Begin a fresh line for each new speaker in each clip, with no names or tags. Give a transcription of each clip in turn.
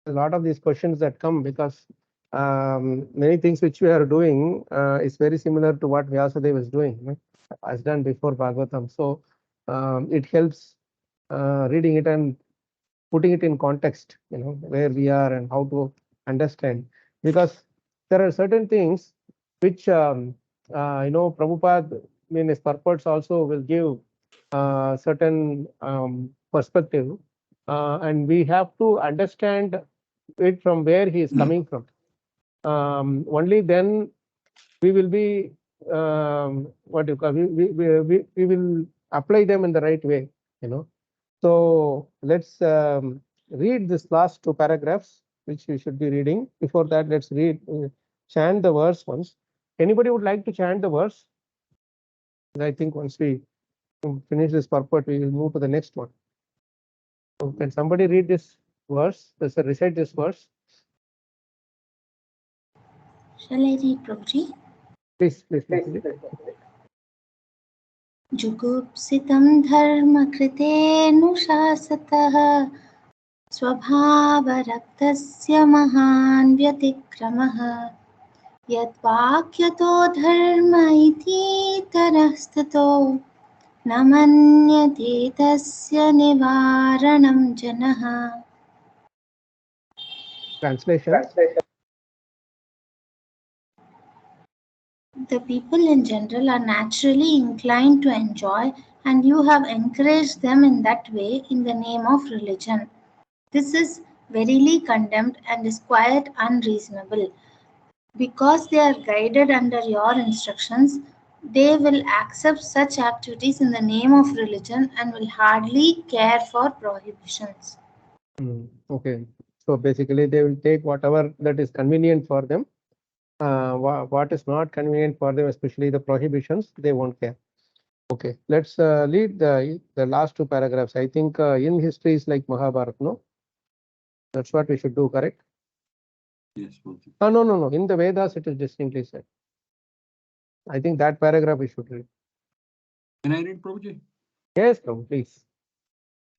a lot of these questions that come because many things which we are doing is very similar to what Vyasadeva is doing, right? Has done before Bhagavatam. So it helps reading it and putting it in context, where we are and how to understand. Because there are certain things which, Prabhupada in his purports also will give certain perspective, and we have to understand it from where he is coming from. Only then we will be what you call we will apply them in the right way. So let's read this last two paragraphs which we should be reading. Before that, let's read chant the verse once. Anybody would like to chant the verse? I think once we finish this purport, we will move to the next one. So can somebody read this verse? Recite this verse.
Shall I read, Prabhuji?
Please.
जुगुप्सितं धर्मकृतेऽनुशासतः स्वभावरक्तस्य महान् व्यतिक्रमः यद्वाक्यतो धर्म इतीतरः स्थितो न मन्यते तस्य निवारणं जनः.
Translation.
The people in general are naturally inclined to enjoy, and you have encouraged them in that way in the name of religion. This is verily condemned and is quite unreasonable. Because they are guided under your instructions, they will accept such activities in the name of religion and will hardly care for prohibitions.
Okay. So basically, they will take whatever that is convenient for them. What is not convenient for them, especially the prohibitions, they won't care. Okay, let's read the last two paragraphs. I think in history is like Mahabharata, no? That's what we should do, correct?
Yes.
No. In the Vedas, it is distinctly said. I think that paragraph we should read.
Can I read, Prabhuji?
Yes, Prabhu, please.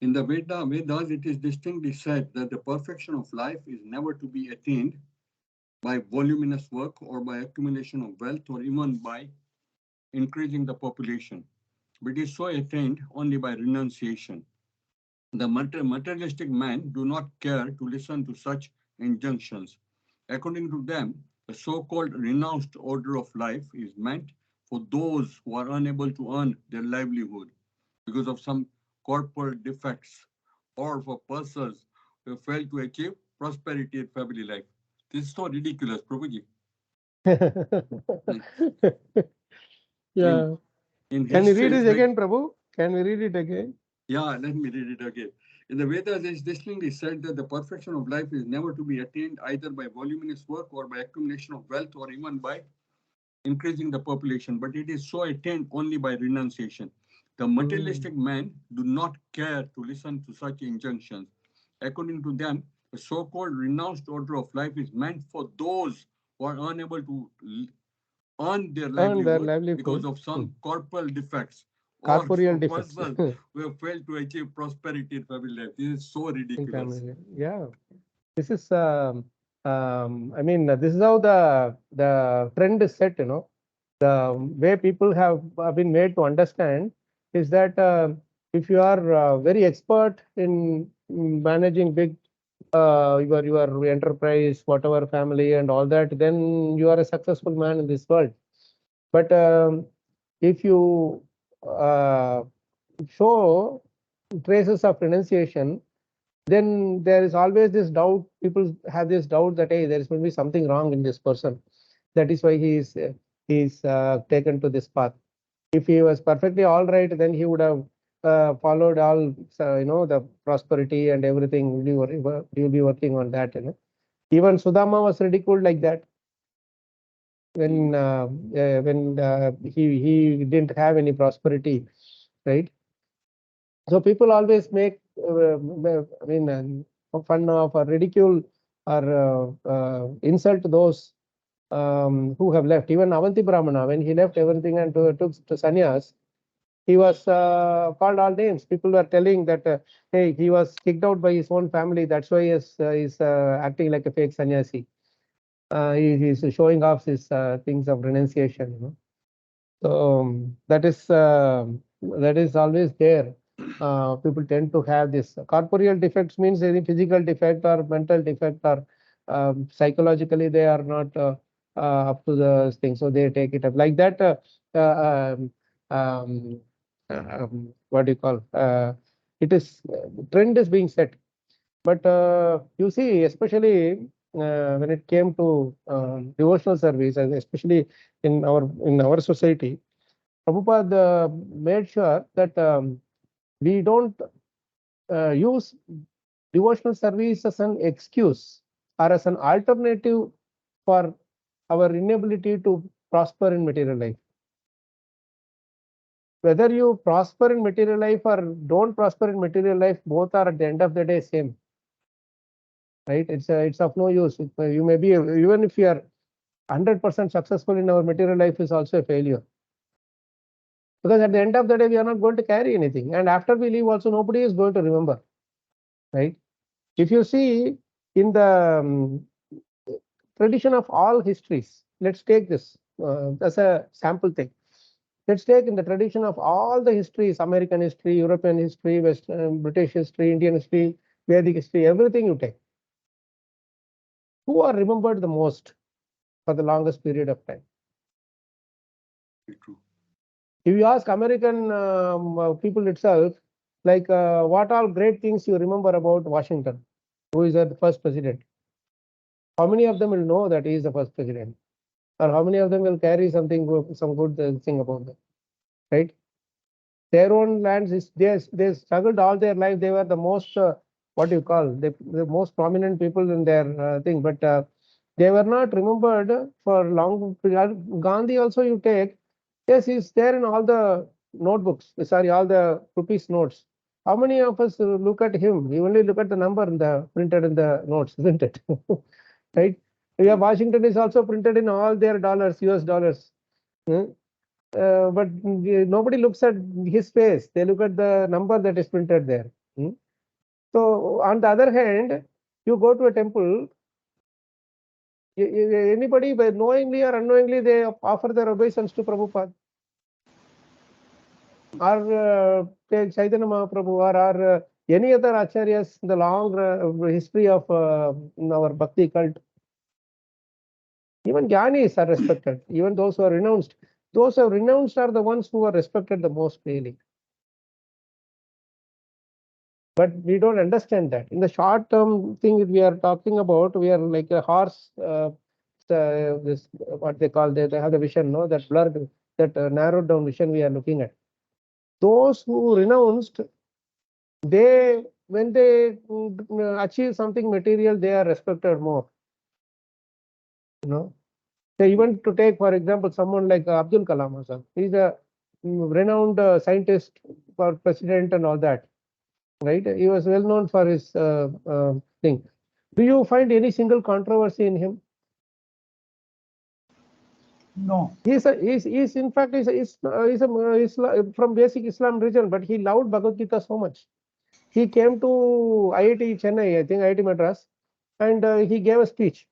In the Vedas, it is distinctly said that the perfection of life is never to be attained by voluminous work or by accumulation of wealth or even by increasing the population, but is so attained only by renunciation. The materialistic men do not care to listen to such injunctions. According to them, the so-called renounced order of life is meant for those who are unable to earn their livelihood because of some corporal defects, or for persons who fail to achieve prosperity and family life. This is so ridiculous, Prabhuji.
Yeah. Can you read it again, Prabhu? Can we read it again?
Yeah, let me read it again. In the Vedas, it is distinctly said that the perfection of life is never to be attained either by voluminous work or by accumulation of wealth or even by increasing the population, but it is so attained only by renunciation. The materialistic men do not care to listen to such injunctions. According to them, the so-called renounced order of life is meant for those who are unable to earn their livelihood because of some corporal defects,
corporeal defects,
persons who have failed to achieve prosperity in family life. This is so ridiculous.
Yeah, this is. I mean, this is how the trend is set. The way people have been made to understand is that if you are very expert in managing big your enterprise, whatever family and all that, then you are a successful man in this world. But if you show traces of renunciation, then there is always this doubt. People have this doubt that hey, there is going to be something wrong in this person. That is why he is taken to this path. If he was perfectly all right, then he would have followed all the prosperity and everything. You will be working on that. Even Sudama was ridiculed like that when he didn't have any prosperity, right? So people always make fun of or ridicule or insult those who have left. Even Avanti Brahmana, when he left everything and took to sannyas, He was called all names. People were telling that, hey, he was kicked out by his own family. That's why he's acting like a fake sannyasi. He's showing off his things of renunciation. So that is always there. People tend to have this corporeal defects, means any physical defect or mental defect, or psychologically they are not up to the thing, so they take it up like that. What do you call? It is trend is being set, but you see, especially when it came to devotional service, and especially in our society, Prabhupada made sure that we don't use devotional service as an excuse or as an alternative for our inability to prosper in material life. Whether you prosper in material life or don't prosper in material life, both are at the end of the day same. Right? It's of no use. You may be, even if you are 100% successful in our material life, is also a failure. Because at the end of the day, we are not going to carry anything. And after we leave also, nobody is going to remember. Right? If you see in the tradition of all histories, let's take this as a sample thing. Let's take in the tradition of all the histories, American history, European history, British history, Indian history, Vedic history, everything you take. Who are remembered the most for the longest period of time? If you ask American people itself, like what all great things you remember about Washington, who is the first president, how many of them will know that he is the first president? Or how many of them will carry some good thing about them? Right? Their own lands, they struggled all their life. They were the most, what do you call, the most prominent people in their thing. But they were not remembered for long. Gandhi also you take, yes, he's there in all the notebooks, sorry, all the rupees notes. How many of us look at him? We only look at the number printed in the notes, isn't it? Right? Yeah, Washington is also printed in all their dollars, US dollars. But nobody looks at his face. They look at the number that is printed there. So on the other hand, you go to a temple, anybody, by knowingly or unknowingly, they offer their obeisance to Prabhupada. Or Chaitanya Mahaprabhu, or any other acharyas in the long history of our bhakti cult. Even jnanis are respected, even those who are renounced. Those who are renounced are the ones who are respected the most, really. But we don't understand that. In the short term thing we are talking about, we are like a horse, this what they call, they have the vision, no, that blurred, that narrowed down vision we are looking at. Those who renounced, when they achieve something material, they are respected more. So even to take, for example, someone like Abdul Kalam Azad, he's a renowned scientist, for president and all that. Right? He was well known for his thing. Do you find any single controversy in him?
No.
He's in fact from basic Islam religion, but he loved Bhagavad Gita so much. He came to IIT Chennai, I think IIT Madras, and he gave a speech.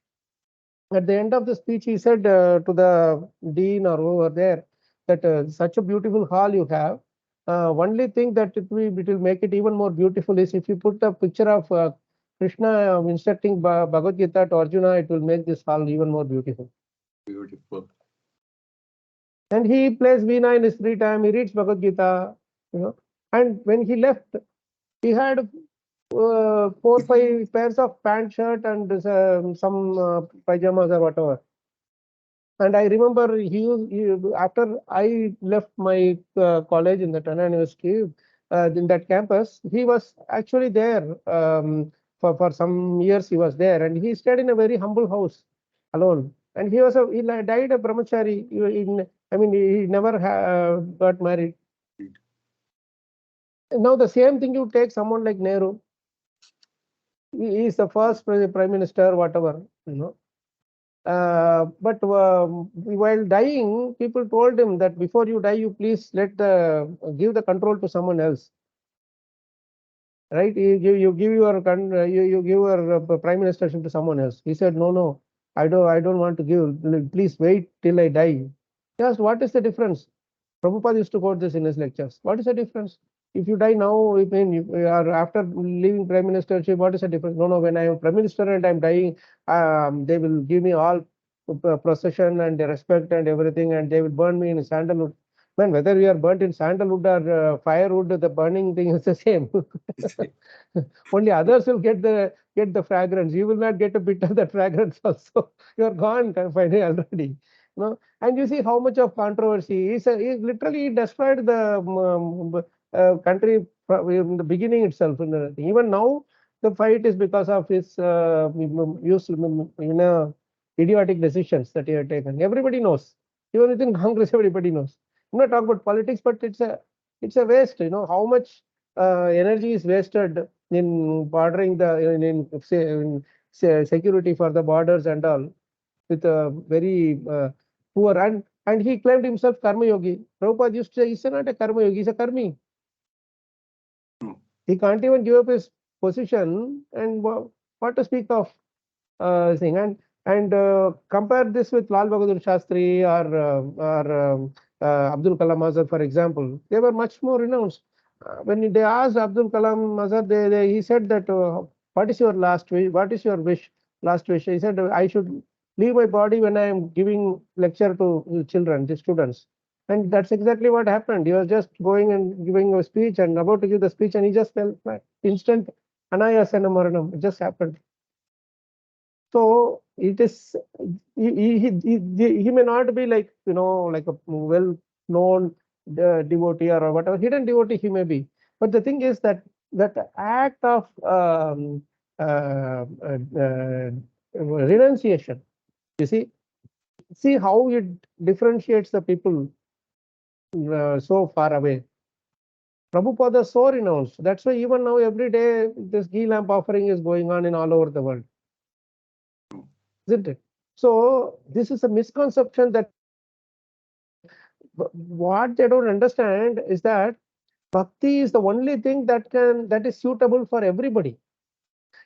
At the end of the speech, he said to the dean or over there that such a beautiful hall you have. Only thing that it will make it even more beautiful is if you put a picture of Krishna instructing Bhagavad Gita to Arjuna, it will make this hall even more beautiful.
Beautiful.
And he plays Veena in his free time. He reads Bhagavad Gita, And when he left, he had 4-5 pairs of pant shirt and some pajamas or whatever. And I remember after I left my college in the Tana University, in that campus, he was actually there for some years. He was there, and he stayed in a very humble house alone. And he died a brahmachari. He never got married. Now the same thing, you take someone like Nehru. He is the first prime minister, whatever. But while dying, people told him that before you die, you please give the control to someone else. Right? You give you give your prime ministership to someone else. He said, no, I don't want to give. Please wait till I die. Just what is the difference? Prabhupada used to quote this in his lectures. What is the difference? If you die now, I mean, you are after leaving prime ministership, what is the difference? No, when I am prime minister and I'm dying, they will give me all procession and respect and everything, and they will burn me in sandalwood. Man, whether we are burnt in sandalwood or firewood, the burning thing is the same. Only others will get the fragrance. You will not get a bit of that fragrance also. You are gone finally already. No, and you see how much of controversy. He literally destroyed the country in the beginning itself. Even now, the fight is because of his idiotic decisions that he had taken. Everybody knows. Even within Congress, everybody knows. I'm not talking about politics, but it's a waste. How much energy is wasted in bordering security for the borders and all, with a very poor, and he claimed himself karma yogi. Prabhupada used to say he's not a karma yogi, he's a karmi. He can't even give up his position, and what to speak of thing. And compare this with Lal Bahadur Shastri or Abdul Kalam Azad, for example. They were much more renounced. When they asked Abdul Kalam Azad, he said that, what is your last wish? What is your wish? Last wish? He said, I should leave my body when I am giving lecture to children, the students. And that's exactly what happened. He was just going and giving a speech and about to give the speech, and he just fell flat. Instant anayasana maranam. It just happened. So it is, he may not be like like a well-known devotee or whatever, hidden devotee he may be, but the thing is that act of renunciation, you see how it differentiates the people so far away. Prabhupada is so renounced. That's why even now every day this ghee lamp offering is going on in all over the world. Isn't it? So this is a misconception that what they don't understand is that bhakti is the only thing that is suitable for everybody.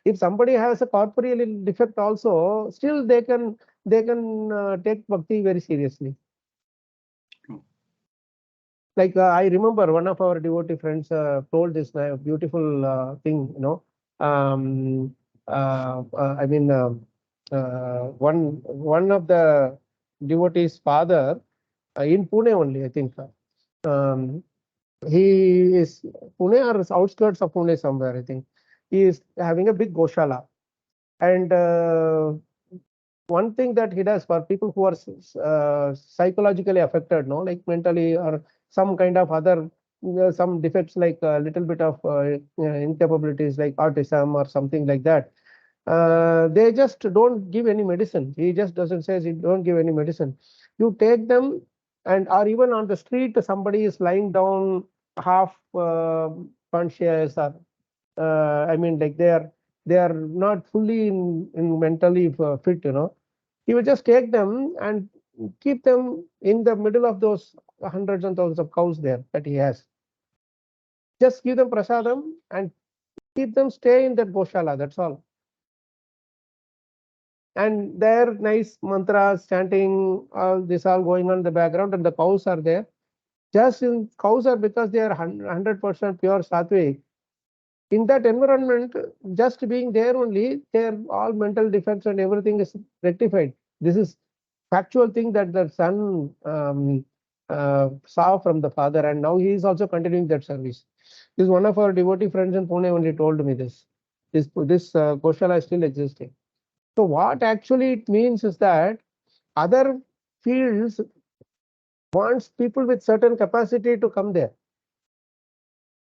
If somebody has a corporeal defect also, still they can take bhakti very seriously. Like I remember one of our devotee friends told this beautiful thing. I mean, one of the devotee's father in Pune only, I think. He is Pune or outskirts of Pune somewhere, I think. He is having a big Goshala. And one thing that he does for people who are psychologically affected, like mentally or some kind of other, some defects like a little bit of incapabilities like autism or something like that, they just don't give any medicine. He just doesn't say, don't give any medicine. You take them, and or even on the street, somebody is lying down half conscious, or I mean, like they are not fully in mentally fit. He will just take them and keep them in the middle of those hundreds and thousands of cows there that he has. Just give them prasadam and keep them stay in that Goshala. That's all. And there nice mantras, chanting, all this all going on in the background, and the cows are there. Just cows are, because they are 100% pure sattvic. In that environment, just being there only, their all mental defects and everything is rectified. This is factual thing that the son saw from the father, and now he is also continuing that service. This is one of our devotee friends in Pune only told me this. This Goshala is still existing. So what actually it means is that other fields wants people with certain capacity to come there.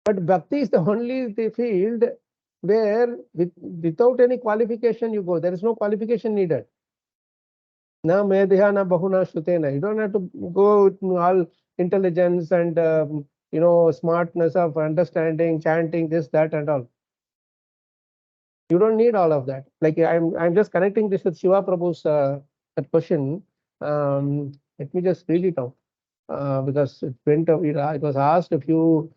But bhakti is the only field where without any qualification you go. There is no qualification needed. Na medhya na bahuna shrutena. You don't have to go with all intelligence and smartness of understanding, chanting, this, that, and all. You don't need all of that. Like I'm just connecting this with Shiva Prabhu's that question. Let me just read it out because it was asked a few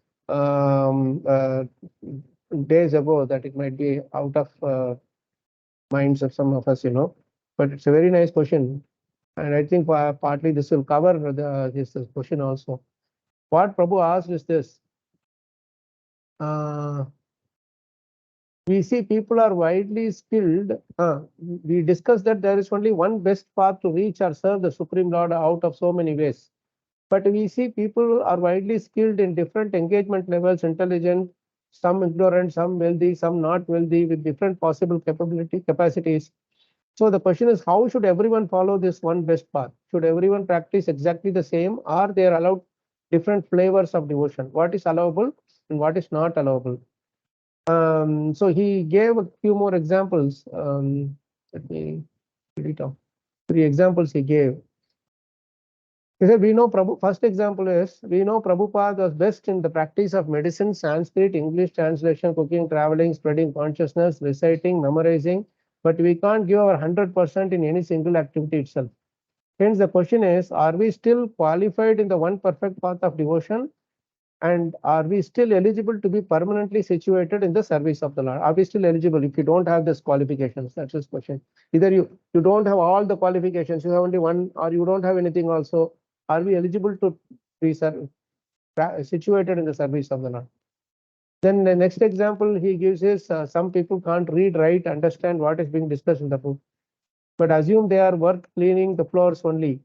days ago that it might be out of minds of some of us, but it's a very nice question. And I think partly this will cover this question also. What Prabhu asked is this. We see people are widely skilled. We discussed that there is only one best path to reach or serve the Supreme Lord out of so many ways. But we see people are widely skilled in different engagement levels, intelligent, some ignorant, some wealthy, some not wealthy, with different possible capacities. So the question is, how should everyone follow this one best path? Should everyone practice exactly the same, or they are allowed different flavors of devotion? What is allowable and what is not allowable? So he gave a few more examples. Let me read it out. 3 examples he gave. He said, first example is, we know Prabhupada was best in the practice of medicine, Sanskrit, English translation, cooking, traveling, spreading consciousness, reciting, memorizing, but we can't give our 100% in any single activity itself. Hence, the question is, are we still qualified in the one perfect path of devotion? And are we still eligible to be permanently situated in the service of the Lord? Are we still eligible if you don't have these qualifications? That's his question. Either you don't have all the qualifications, you have only one, or you don't have anything also. Are we eligible to be situated in the service of the Lord? Then the next example he gives is some people can't read, write, understand what is being discussed in the book, but assume they are worth cleaning the floors only,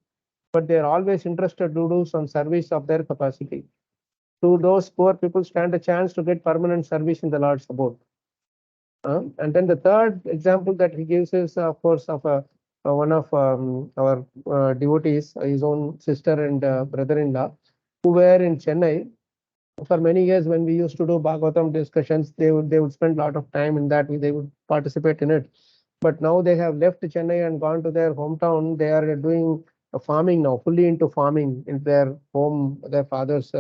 but they are always interested to do some service of their capacity. To those poor people stand a chance to get permanent service in the Lord's abode. And then the third example that he gives is, of course, of one of our devotees, his own sister and brother-in-law, who were in Chennai for many years. When we used to do Bhagavatam discussions, they would spend a lot of time in that. They would participate in it. But now they have left Chennai and gone to their hometown. They are doing farming now, fully into farming in their home, their father's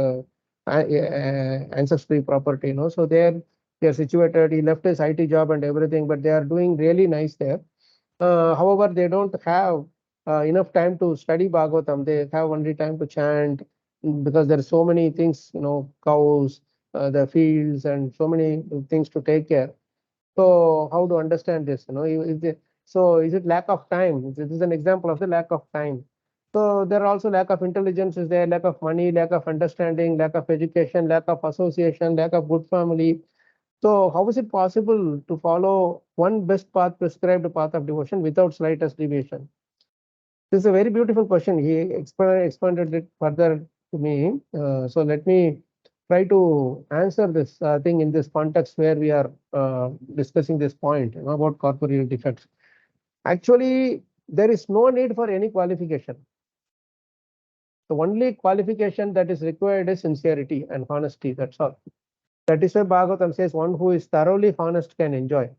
ancestry property. So they are situated. He left his IT job and everything, but they are doing really nice there. However, they don't have enough time to study Bhagavatam. They have only time to chant because there are so many things, cows, the fields, and so many things to take care. So how to understand this? So is it lack of time? This is an example of the lack of time. So there are also lack of intelligence is there, lack of money, lack of understanding, lack of education, lack of association, lack of good family. So how is it possible to follow one best path, prescribed path of devotion without slightest deviation? This is a very beautiful question. He expanded it further to me. So let me try to answer this thing in this context where we are discussing this point about corporeal defects. Actually, there is no need for any qualification. The only qualification that is required is sincerity and honesty. That's all. That is why Bhagavatam says one who is thoroughly honest can enjoy.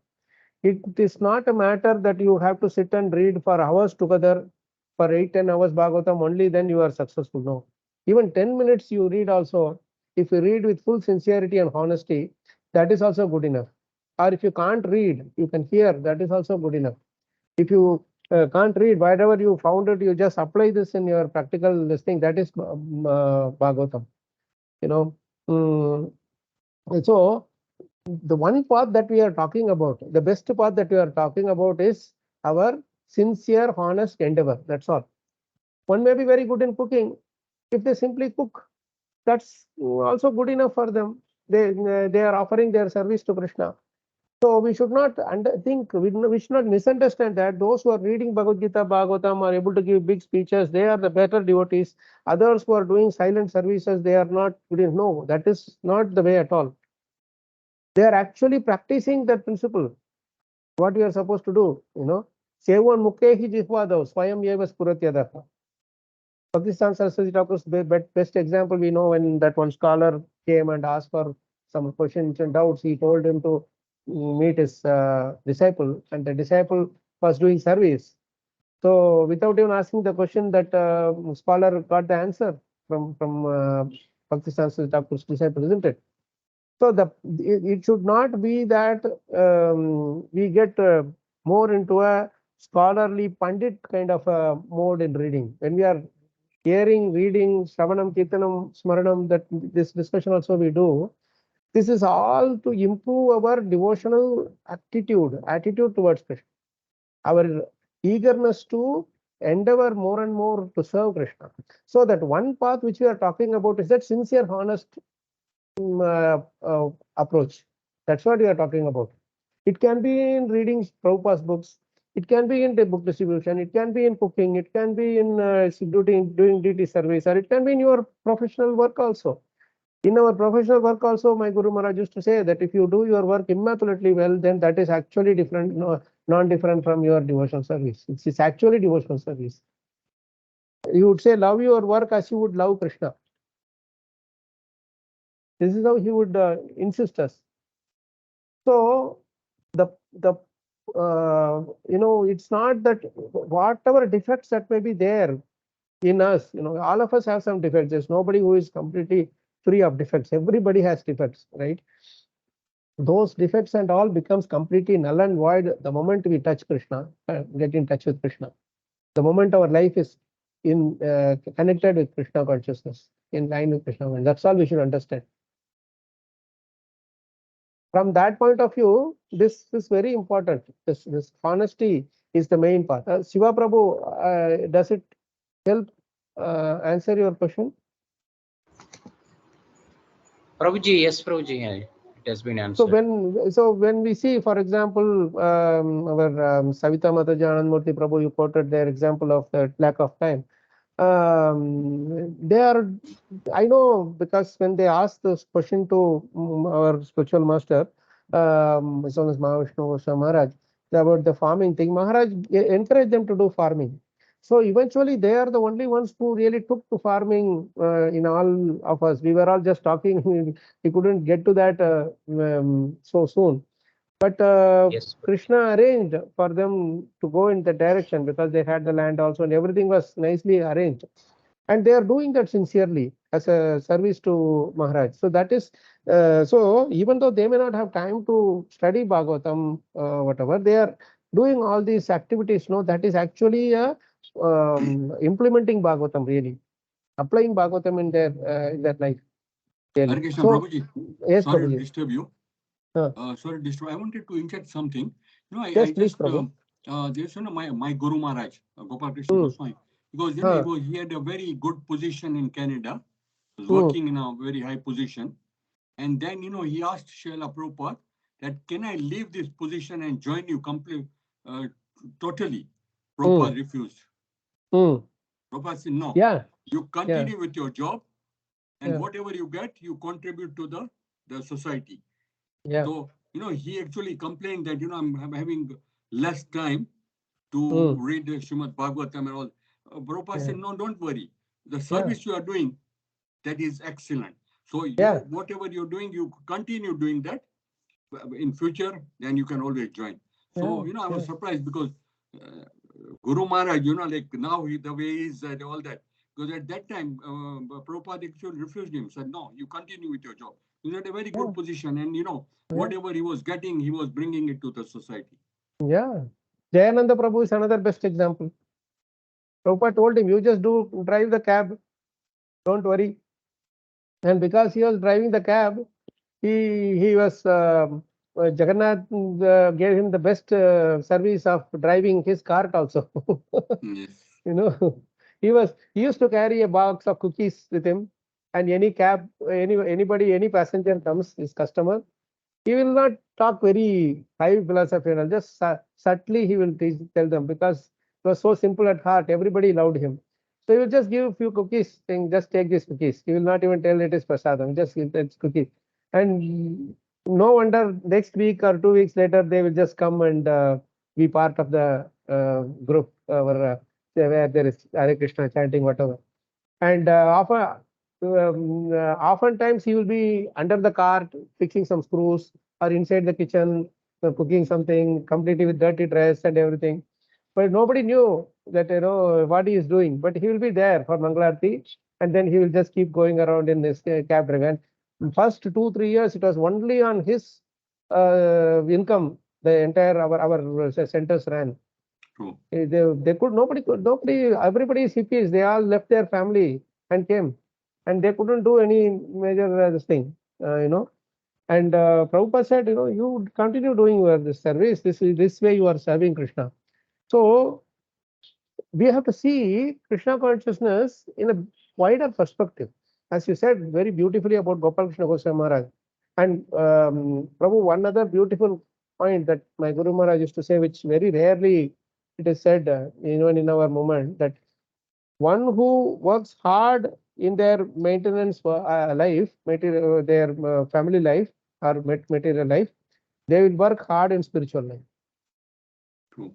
It is not a matter that you have to sit and read for hours together, for 8-10 hours Bhagavatam, only then you are successful. No. Even 10 minutes you read also, if you read with full sincerity and honesty, that is also good enough. Or if you can't read, you can hear, that is also good enough. If you can't read, whatever you found it, you just apply this in your practical listening, that is Bhagavatam. So the one path that we are talking about, the best path that we are talking about is our sincere, honest endeavor. That's all. One may be very good in cooking. If they simply cook, that's also good enough for them. They are offering their service to Krishna. So we should not we should not misunderstand that those who are reading Bhagavad Gita, Bhagavatam are able to give big speeches. They are the better devotees. Others who are doing silent services, they are not good enough. No, that is not the way at all. They are actually practicing that principle. What you are supposed to do, Sevan Mukhehi Jihvadav, Swayam Yeva Spuratyadaha. Pakistan Saraswati Thakur's best example we know, when that one scholar came and asked for some questions and doubts, he told him to meet his disciple, and the disciple was doing service. So without even asking the question, that scholar got the answer from Pakistan Saraswati Thakur's disciple, isn't it? So it should not be that we get more into a scholarly Pandit kind of a mode in reading. When we are hearing, reading, Shravanam, Kirtanam, Smaranam, that this discussion also we do, this is all to improve our devotional attitude towards Krishna. Our eagerness to endeavor more and more to serve Krishna. So that one path which we are talking about is that sincere, honest approach. That's what we are talking about. It can be in reading Prabhupada's books. It can be in the book distribution. It can be in cooking. It can be in doing duty service, or it can be in your professional work also. In our professional work also, my Guru Maharaj used to say that if you do your work immaculately well, then that is actually different, non-different from your devotional service. It's actually devotional service. You would say, love your work as you would love Krishna. This is how he would insist us. So the it's not that whatever defects that may be there in us, all of us have some defects. There's nobody who is completely free of defects. Everybody has defects, right? Those defects and all becomes completely null and void the moment we touch Krishna, get in touch with Krishna. The moment our life is connected with Krishna consciousness, in line with Krishna, and that's all we should understand. From that point of view, this is very important. This honesty is the main part. Shiva Prabhu, does it help answer your question?
Prabhuji, yes, Prabhuji, it has been answered.
So when we see, for example, our Savita Mataji Anandamurti Prabhu, you quoted their example of the lack of time. They are, I know, because when they asked this question to our spiritual master, as well as Mahavishnu Maharaj, about the farming thing, Maharaj encouraged them to do farming. So eventually they are the only ones who really took to farming in all of us. We were all just talking, we couldn't get to that so soon. But
Yes.
Krishna arranged for them to go in that direction because they had the land also and everything was nicely arranged. And they are doing that sincerely as a service to Maharaj. So that is, so even though they may not have time to study Bhagavatam, whatever, they are doing all these activities. That is actually implementing Bhagavatam really, applying Bhagavatam in their life.
Hare
Really.
Krishna,
So,
Prabhuji,
yes,
sorry
Prabhuji.
to disturb you. Sorry to disturb. I wanted to inject something.
Yes,
I
please,
just
Prabhu.
there's my Guru Maharaj, Gopal Krishna Goswami, because he had a very good position in Canada, was working in a very high position, and then he asked Srila Prabhupada that can I leave this position and join you totally. Prabhupada refused. Prabhupada said no.
Yeah.
You continue with your job, and whatever you get, you contribute to the society.
Yeah.
So he actually complained that I'm having less time to read the Srimad Bhagavatam and all. Prabhupada said, no, don't worry. The service you are doing, that is excellent. So whatever you're doing, you continue doing that. In future, then you can always join. So I was surprised because Guru Maharaj, like now the way he is and all that. Because at that time, Prabhupada actually refused him, said, no, you continue with your job. He's at a very good position, and whatever he was getting, he was bringing it to the society.
Yeah. Jayananda Prabhu is another best example. Prabhupada told him, you just drive the cab, don't worry. And because he was driving the cab, he was Jagannath gave him the best service of driving his cart also.
Yes.
He used to carry a box of cookies with him, and any passenger comes, his customer, he will not talk very high philosophy, just subtly he will tell them, because it was so simple at heart, everybody loved him. So he will just give a few cookies, saying, just take these cookies. He will not even tell it is prasadam, just give that cookie. And no wonder next week or 2 weeks later, they will just come and be part of the group where there is Hare Krishna chanting, whatever. And oftentimes he will be under the cart fixing some screws, or inside the kitchen cooking something completely with dirty dress and everything. But nobody knew that what he is doing. But he will be there for Mangalarti, and then he will just keep going around in this cab drive. And first 2-3 years, it was only on his income the entire our centers ran.
True.
They could, nobody, everybody is hippies. They all left their family and came, and they couldn't do any major this thing, you know. And Prabhupada said, you continue doing your this service. This way you are serving Krishna. So we have to see Krishna consciousness in a wider perspective. As you said very beautifully about Gopal Krishna Goswami Maharaj. And Prabhu, one other beautiful point that my Guru Maharaj used to say, which very rarely it is said, even in our movement, that one who works hard in their maintenance life, their family life or material life, they will work hard in spiritual life.
True.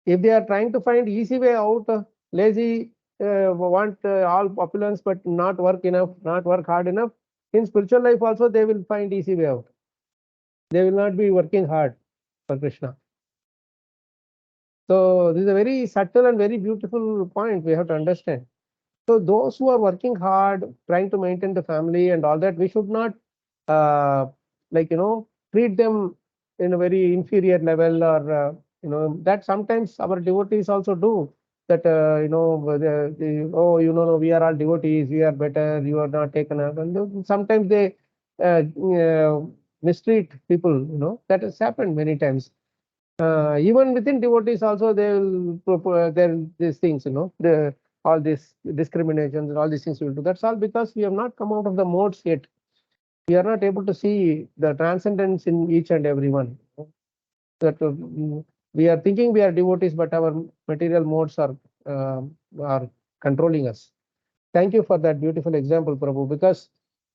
If they are trying to find easy way out, lazy, want all opulence but not work enough, not work hard enough, in spiritual life also they will find easy way out. They will not be working hard for Krishna. So this is a very subtle and very beautiful point we have to understand. So those who are working hard, trying to maintain the family and all that, we should not treat them in a very inferior level, or that sometimes our devotees also do. That we are all devotees, we are better, you are not taken up, and sometimes they mistreat people. That has happened many times. Even within devotees also they will there these things, all these discriminations and all these things we will do. That's all because we have not come out of the modes yet. We are not able to see the transcendence in each and every one. That we are thinking we are devotees, but our material modes are controlling us. Thank you for that beautiful example, Prabhu, because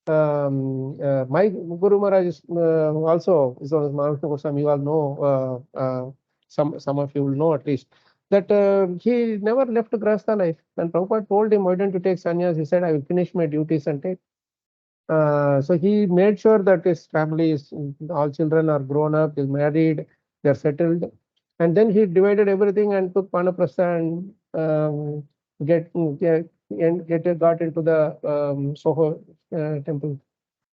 my Guru Maharaj is also is Mahavishnu Goswami. You all know, some of you will know at least, that he never left Grahastha life. When Prabhupada told him, why don't you take sannyas, he said, I will finish my duties and take. So he made sure that his family is, all children are grown up, is married, they are settled. And then he divided everything and took Panaprastha and got into the Soho temple.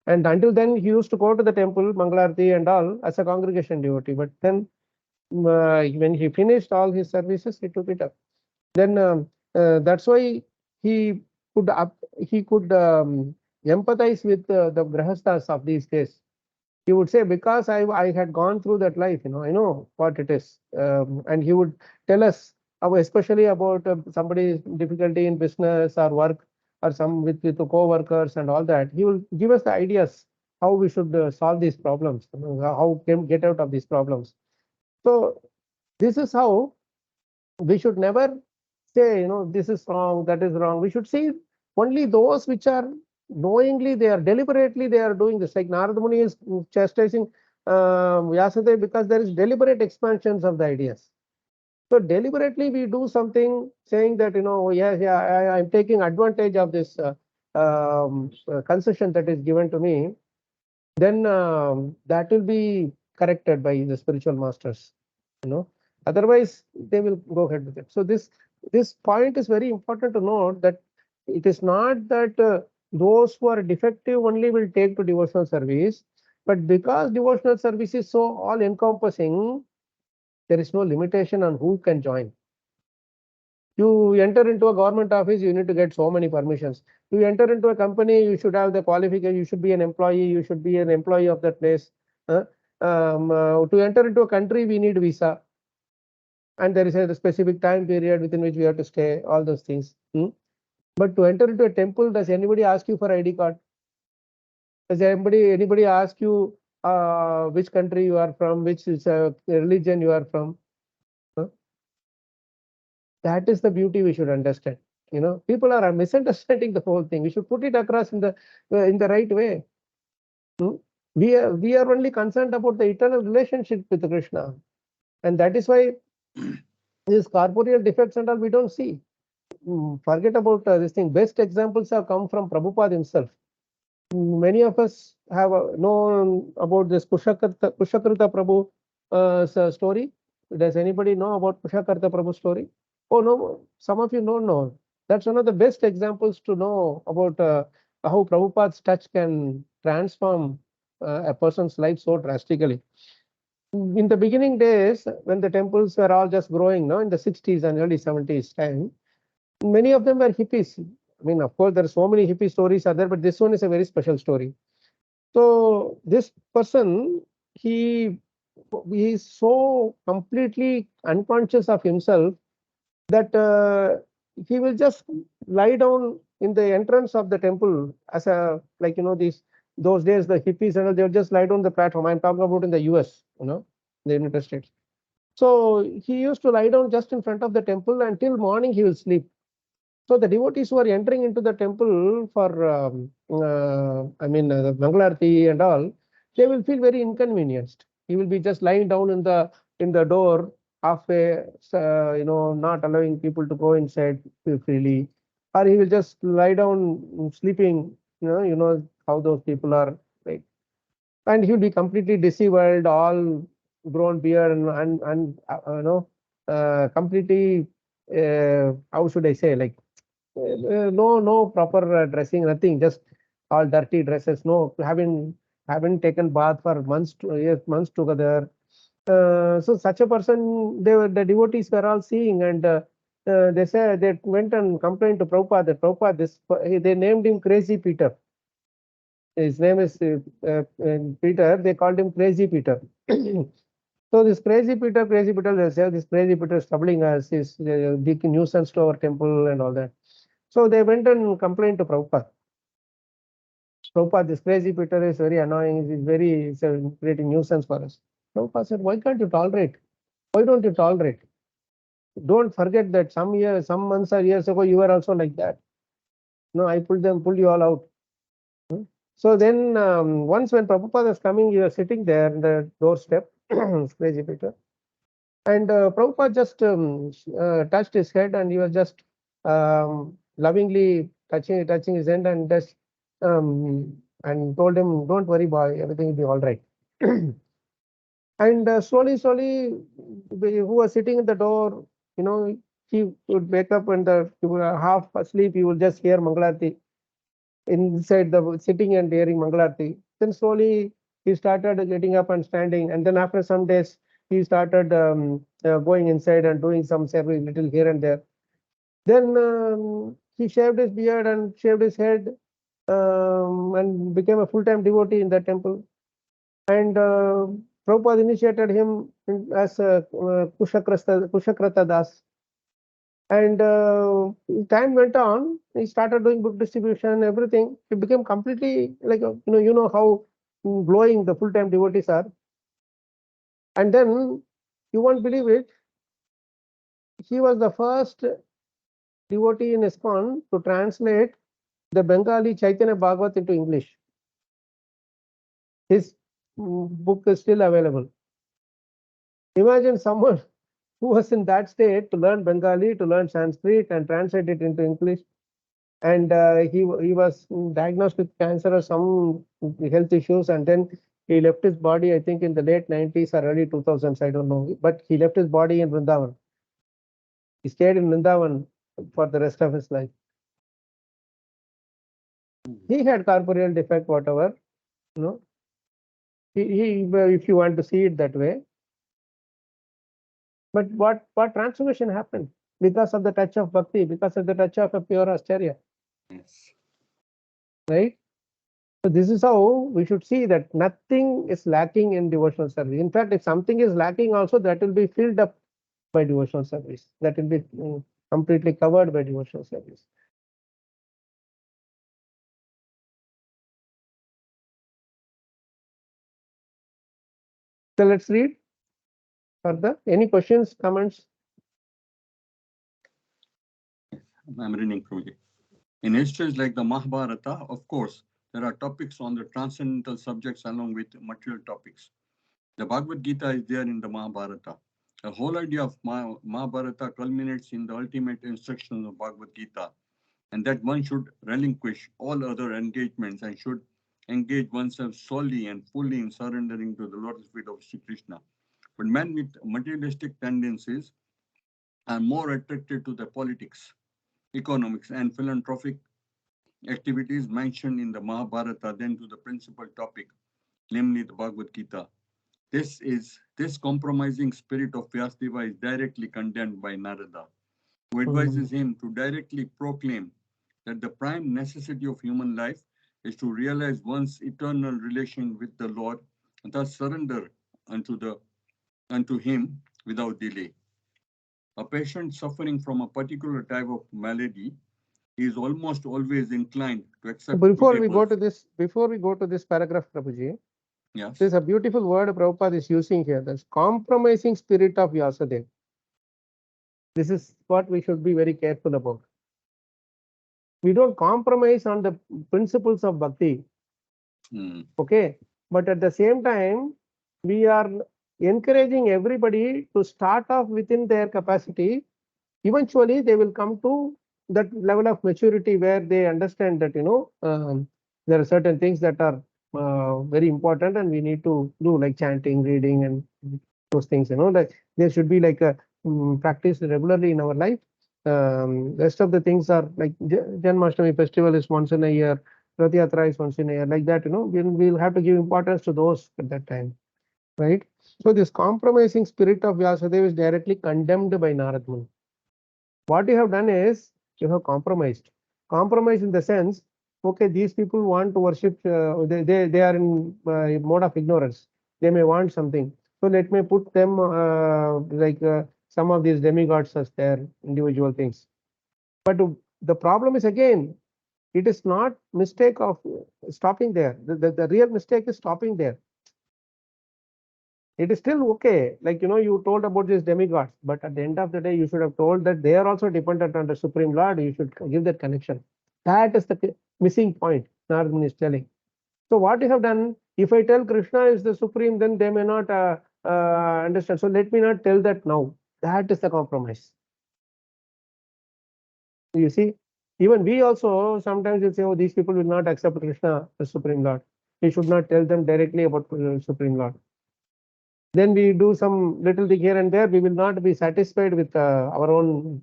And until then, he used to go to the temple, Mangalarti and all, as a congregation devotee. But then when he finished all his services, he took it up. Then that's why he could empathize with the grahasthas of these days. He would say, because I had gone through that life, I know what it is. And he would tell us, especially about somebody's difficulty in business or work, or some with the co-workers and all that. He will give us the ideas how we should solve these problems, how can get out of these problems. So this is how we should never say, this is wrong, that is wrong. We should see only those which are knowingly, they are deliberately, they are doing this. Like Narada Muni is chastising Vyasadeva because there is deliberate expansions of the ideas. So deliberately we do something saying that, I'm taking advantage of this concession that is given to me, then that will be corrected by the spiritual masters. Otherwise they will go ahead with it. So this point is very important to note, that it is not that those who are defective only will take to devotional service, but because devotional service is so all encompassing, there is no limitation on who can join. You enter into a government office, you need to get so many permissions. You enter into a company, you should have the qualification, you should be an employee, you should be an employee of that place. To enter into a country, we need visa. And there is a specific time period within which we have to stay, all those things. But to enter into a temple, does anybody ask you for ID card? Does anybody ask you which country you are from, which is religion you are from? That is the beauty we should understand. People are misunderstanding the whole thing. We should put it across in the right way. We are only concerned about the eternal relationship with Krishna, and that is why these corporeal defects and all we don't see. Forget about this thing. Best examples have come from Prabhupada himself. Many of us have known about this Kushakarta Prabhu story. Does anybody know about Kushakarta Prabhu story? Oh no, some of you don't know. That's one of the best examples to know about how Prabhupada's touch can transform a person's life so drastically. in the beginning days, when the temples were all just growing, no, in the 60s and early 70s time, many of them were hippies. I mean, of course, there are so many hippie stories are there, but this one is a very special story. So this person, he is so completely unconscious of himself that he will just lie down in the entrance of the temple as a, like, those days the hippies and all, they would just lie down the platform. I'm talking about in the US, the United States. So he used to lie down just in front of the temple until morning he will sleep. So the devotees who are entering into the temple for the Mangalarti and all, they will feel very inconvenienced. He will be just lying down in the door halfway, not allowing people to go inside freely, or he will just lie down sleeping. How those people are, right? And he will be completely disheveled, all grown beard and completely. How should I say, like, no proper dressing, nothing, just all dirty dresses, no, haven't taken bath for months, years, months together. So such a person, the devotees were all seeing, and they said, they went and complained to Prabhupada that Prabhupada, they named him Crazy Peter. His name is Peter. They called him Crazy Peter. So this Crazy Peter, they say this Crazy Peter is troubling us, is a big nuisance to our temple and all that. So they went and complained to Prabhupada. Prabhupada, this Crazy Peter is very annoying. He's creating nuisance for us. Prabhupada said, why can't you tolerate? Why don't you tolerate? Don't forget that some months or years ago, you were also like that. No, I pulled you all out. So then once when Prabhupada was coming, you were sitting there in the doorstep, Crazy Peter. And Prabhupada just touched his head, and he was just lovingly touching his hand, and just and told him, "Don't worry, boy, everything will be all right." And slowly, who was sitting in the door, he would wake up, and half asleep, he would just hear Mangalarti inside the sitting and hearing Mangalarti. Then slowly he started getting up and standing, and then after some days he started going inside and doing some service little here and there. Then he shaved his beard and shaved his head, and became a full-time devotee in the temple. And Prabhupada initiated him as Kalacakra Das. And time went on, he started doing book distribution, everything. He became completely like, how glowing the full-time devotees are. And then, you won't believe it, he was the first devotee in ISKCON to translate the Bengali Chaitanya Bhagavat into English. His book is still available. Imagine someone who was in that state to learn Bengali, to learn Sanskrit, and translate it into English. And he was diagnosed with cancer or some health issues, and then he left his body, I think in the late 90s or early 2000s, I don't know, but he left his body in Vrindavan. He stayed in Vrindavan for the rest of his life. He had corporeal defect, whatever, if you want to see it that way. But what transformation happened because of the touch of bhakti, because of the touch of a pure Acharya?
Yes.
Right? So this is how we should see that nothing is lacking in devotional service. In fact, if something is lacking also, that will be filled up by devotional service. That will be completely covered by devotional service. So let's read further. Any questions, comments?
I'm reading from here. In histories like the Mahabharata, of course, there are topics on the transcendental subjects along with material topics. The Bhagavad Gita is there in the Mahabharata. The whole idea of Mahabharata culminates in the ultimate instructions of Bhagavad Gita, and that one should relinquish all other engagements and should engage oneself solely and fully in surrendering to the lotus feet of Sri Krishna. But men with materialistic tendencies are more attracted to the politics, economics, and philanthropic activities mentioned in the Mahabharata than to the principal topic, namely the Bhagavad Gita. This compromising spirit of Vyasadeva is directly condemned by Narada, who advises him to directly proclaim that the prime necessity of human life is to realize one's eternal relation with the Lord and thus surrender unto him without delay. A patient suffering from a particular type of malady is almost always inclined to accept
Before we go to this paragraph, Prabhuji,
yes.
there's a beautiful word Prabhupada is using here. That's compromising spirit of Vyasadeva. This is what we should be very careful about. We don't compromise on the principles of bhakti. Okay, but at the same time, we are encouraging everybody to start off within their capacity. Eventually, they will come to that level of maturity where they understand that there are certain things that are very important and we need to do, like chanting, reading, and those things. That there should be like a practice regularly in our life. Rest of the things are like Janmashtami festival is once in a year, Rath Yatra is once in a year, like that. We'll have to give importance to those at that time, right? So this compromising spirit of Vyasadeva is directly condemned by Narada Muni. What you have done is you have compromised. Compromise in the sense, okay, these people want to worship. They are in mode of ignorance. They may want something. So let me put them like some of these demigods as their individual things. But the problem is, again, it is not mistake of stopping there. The real mistake is stopping there. It is still okay. Like, you told about these demigods, but at the end of the day, you should have told that they are also dependent on the Supreme Lord. You should give that connection. That is the missing point Narada Muni is telling. So what you have done, if I tell Krishna is the Supreme, then they may not understand. So let me not tell that now. That is the compromise. You see, even we also sometimes will say, oh, these people will not accept Krishna as Supreme Lord. We should not tell them directly about Supreme Lord. Then we do some little thing here and there. We will not be satisfied with our own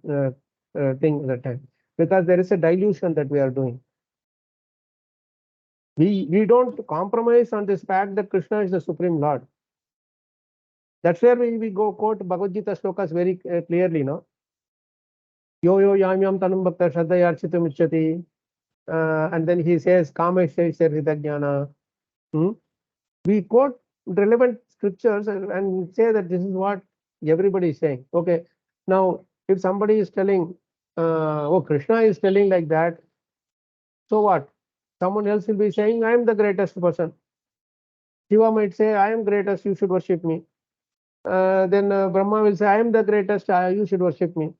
thing at that time, because there is a dilution that we are doing. We don't compromise on this fact that Krishna is the Supreme Lord. That's where we go quote Bhagavad Gita slokas very clearly, no? Yo yo yam yam tanum bhakta shraddhaya architam icchati. And then he says, Kameshya Hridajnana. We quote relevant scriptures and say that this is what everybody is saying. Okay, now if somebody is telling, oh, Krishna is telling like that, so what? Someone else will be saying, I am the greatest person. Shiva might say, I am greatest, you should worship me. Then Brahma will say, I am the greatest, you should worship me.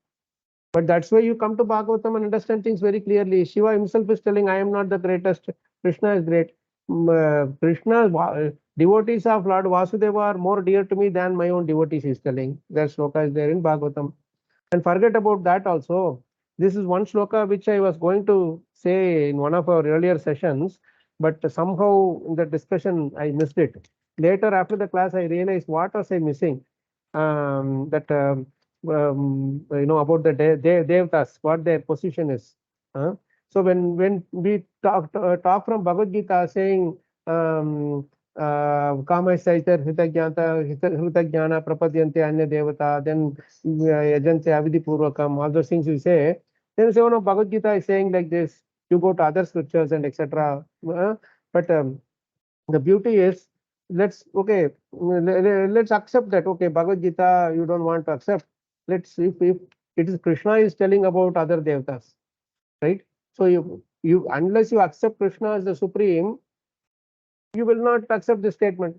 But that's why you come to Bhagavatam and understand things very clearly. Shiva himself is telling, I am not the greatest, Krishna is great. Krishna, devotees of Lord Vasudeva are more dear to me than my own devotees, he is telling. That sloka is there in Bhagavatam. And forget about that also. This is one sloka which I was going to say in one of our earlier sessions, but somehow in the discussion I missed it. Later after the class I realized what was I missing. About the Devatas, what their position is. So when we talk from Bhagavad Gita saying Kamesya Hritajnana Prapadyante Anya Devata, then Yajante Avidi Purvakam, all those things we say. Then say, oh no, Bhagavad Gita is saying like this, you go to other scriptures and etc. But the beauty is, let's accept that. Okay, Bhagavad Gita you don't want to accept. Let's see if it is Krishna is telling about other devatas, right? So you unless you accept Krishna as the supreme, you will not accept this statement.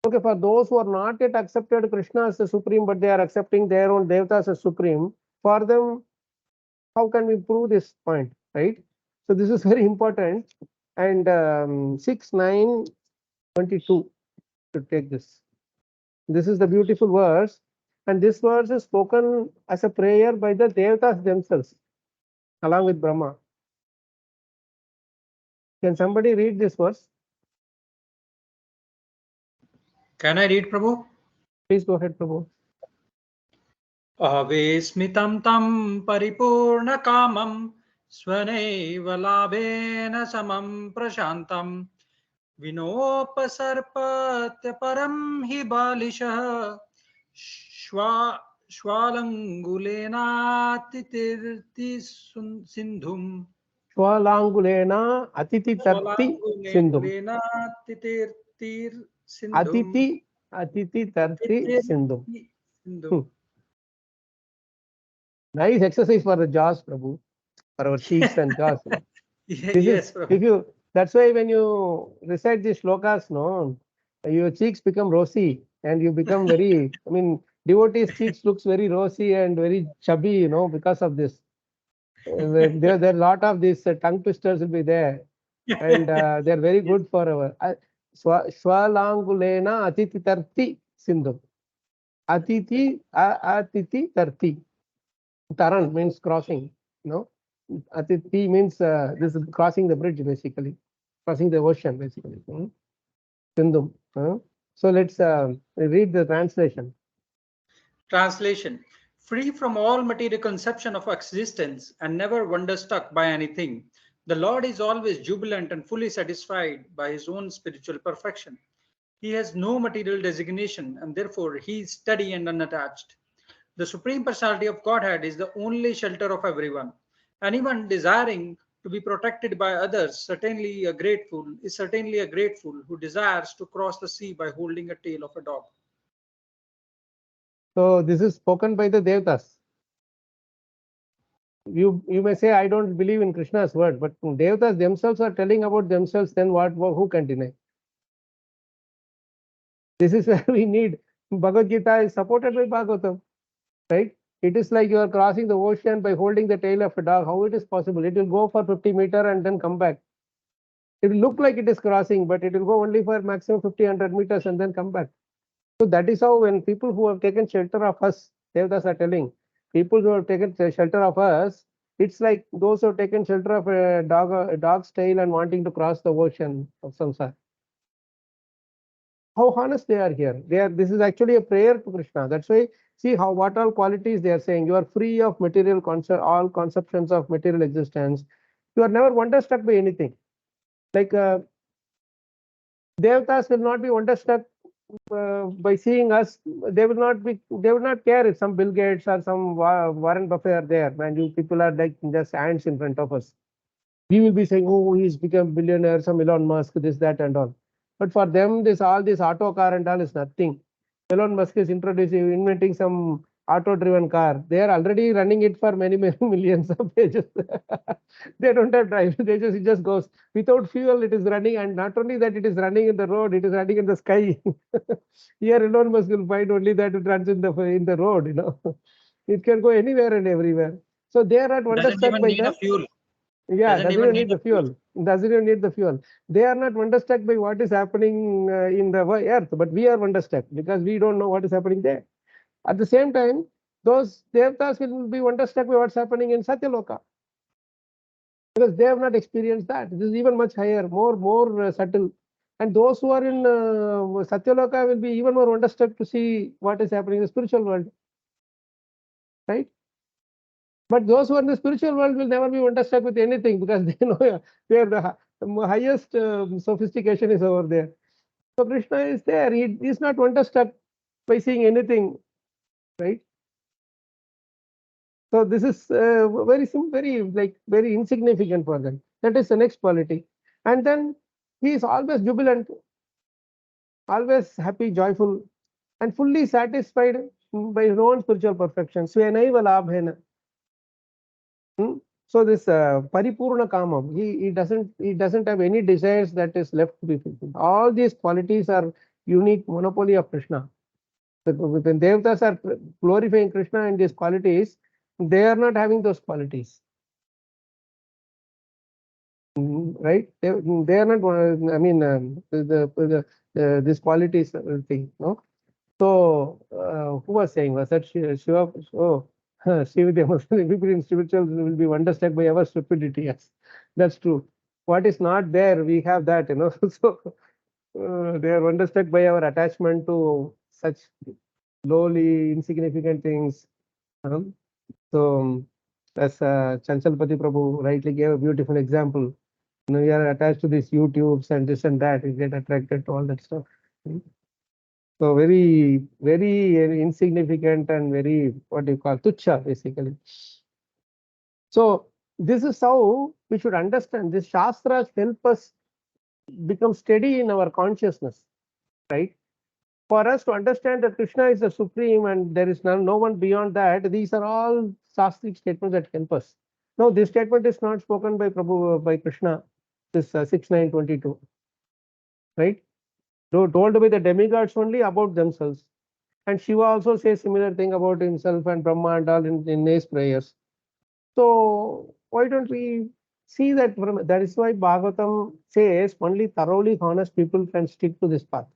Okay, for those who are not yet accepted Krishna as the supreme, but they are accepting their own devatas as supreme, for them, how can we prove this point, right? So this is very important. And 6:9:22 to take this. This is the beautiful verse, and this verse is spoken as a prayer by the devatas themselves, along with Brahma. Can somebody read this verse?
Can I read, Prabhu?
Please go ahead, Prabhu.
Avismitam tam paripurna kamam svaneva labhena samam prashantam विनोपसर्पत्य परं हि बालिशः श्वालङ्गुलेनातितीर्ति सिन्धुम्
Shvalangulena Atiti Tarti Sindhum.
श्वालाङ्गुलेनातितीर्तिर
Atiti Tarti Sindhum.
सिन्धुम्.
Nice exercise for the jaws, Prabhu, for our cheeks and jaws.
Yes, Prabhu.
That's why when you recite these shlokas, no, your cheeks become rosy and you become very, I mean, devotees' cheeks looks very rosy and very chubby, because of this. There are a lot of these tongue twisters will be there, and they're very good for our Shvalangulena Atiti Tarti Sindhu. Atiti Tarti. Taran means crossing, Atiti means this is crossing the bridge, basically, crossing the ocean, basically. Sindhu. So let's read the translation.
Translation. Free from all material conception of existence and never wonder-struck by anything, the Lord is always jubilant and fully satisfied by his own spiritual perfection. He has no material designation and therefore he is steady and unattached. The Supreme Personality of Godhead is the only shelter of everyone. Anyone desiring to be protected by others is certainly a grateful who desires to cross the sea by holding a tail of a dog.
So this is spoken by the Devatas. You may say, I don't believe in Krishna's word, but Devatas themselves are telling about themselves, then who can deny? This is where we need Bhagavad Gita is supported by Bhagavatam, right? It is like you are crossing the ocean by holding the tail of a dog. How it is possible? It will go for 50 meters and then come back. It will look like it is crossing, but it will go only for maximum 50-100 meters and then come back. So that is how when people who have taken shelter of us, Devatas are telling, people who have taken shelter of us, it's like those who have taken shelter of a dog's tail and wanting to cross the ocean of samsara. How honest they are here. This is actually a prayer to Krishna. That's why, see what all qualities they are saying. You are free of material all conceptions of material existence. You are never wonderstruck by anything. Like Devatas will not be wonderstruck by seeing us. They will not care if some Bill Gates or some Warren Buffett are there, and you people are like just ants in front of us. We will be saying, oh, he's become billionaire, some Elon Musk, this, that, and all. But for them, all this auto car and all is nothing. Elon Musk is inventing some auto-driven car. They are already running it for many, many millions of pages. They don't have drive. It just goes without fuel. It is running, and not only that, it is running in the road. It is running in the sky. Here, Elon Musk will find only that it runs in the road. It can go anywhere and everywhere. So they are not
Doesn't
wonderstruck
even
by
need a
that.
fuel.
Yeah, doesn't even need the fuel. Doesn't even need the fuel. They are not wonderstruck by what is happening in the earth, but we are wonderstruck because we don't know what is happening there. At the same time, those Devatas will be wonderstruck by what's happening in Satyaloka because they have not experienced that. This is even much higher, more subtle. And those who are in Satyaloka will be even more wonderstruck to see what is happening in the spiritual world. Right? But those who are in the spiritual world will never be wonderstruck with anything because they know the highest sophistication is over there. So Krishna is there. He is not wonderstruck by seeing anything, right? So this is very insignificant for them. That is the next quality. And then he is always jubilant, always happy, joyful, and fully satisfied by his own spiritual perfection. Svenaiva labhena. So this paripurna kamam, he doesn't have any desires that is left to be fulfilled. All these qualities are unique monopoly of Krishna. When Devatas are glorifying Krishna in these qualities, they are not having those qualities. Right? They are not. I mean, these qualities thing. No. So who was saying? Was that Shiva? Oh, Shiva. People in spirituals will be wonderstruck by our stupidity. Yes, that's true. What is not there, we have that. So they are wonderstruck by our attachment to such lowly, insignificant things. So as Chanchalpati Prabhu rightly gave a beautiful example. You are attached to these YouTubes and this and that. You get attracted to all that stuff. So very, very insignificant and very, what do you call, tuchha, basically. So this is how we should understand. These Shastras help us become steady in our consciousness, right? For us to understand that Krishna is the supreme and there is no one beyond that, these are all Shastric statements that help us. Now, this statement is not spoken by Prabhu, by Krishna, this 6:9:22, right? Told by the demigods only about themselves. And Shiva also says similar thing about himself and Brahma and all in his prayers. So why don't we see that? That is why Bhagavatam says only thoroughly honest people can stick to this path.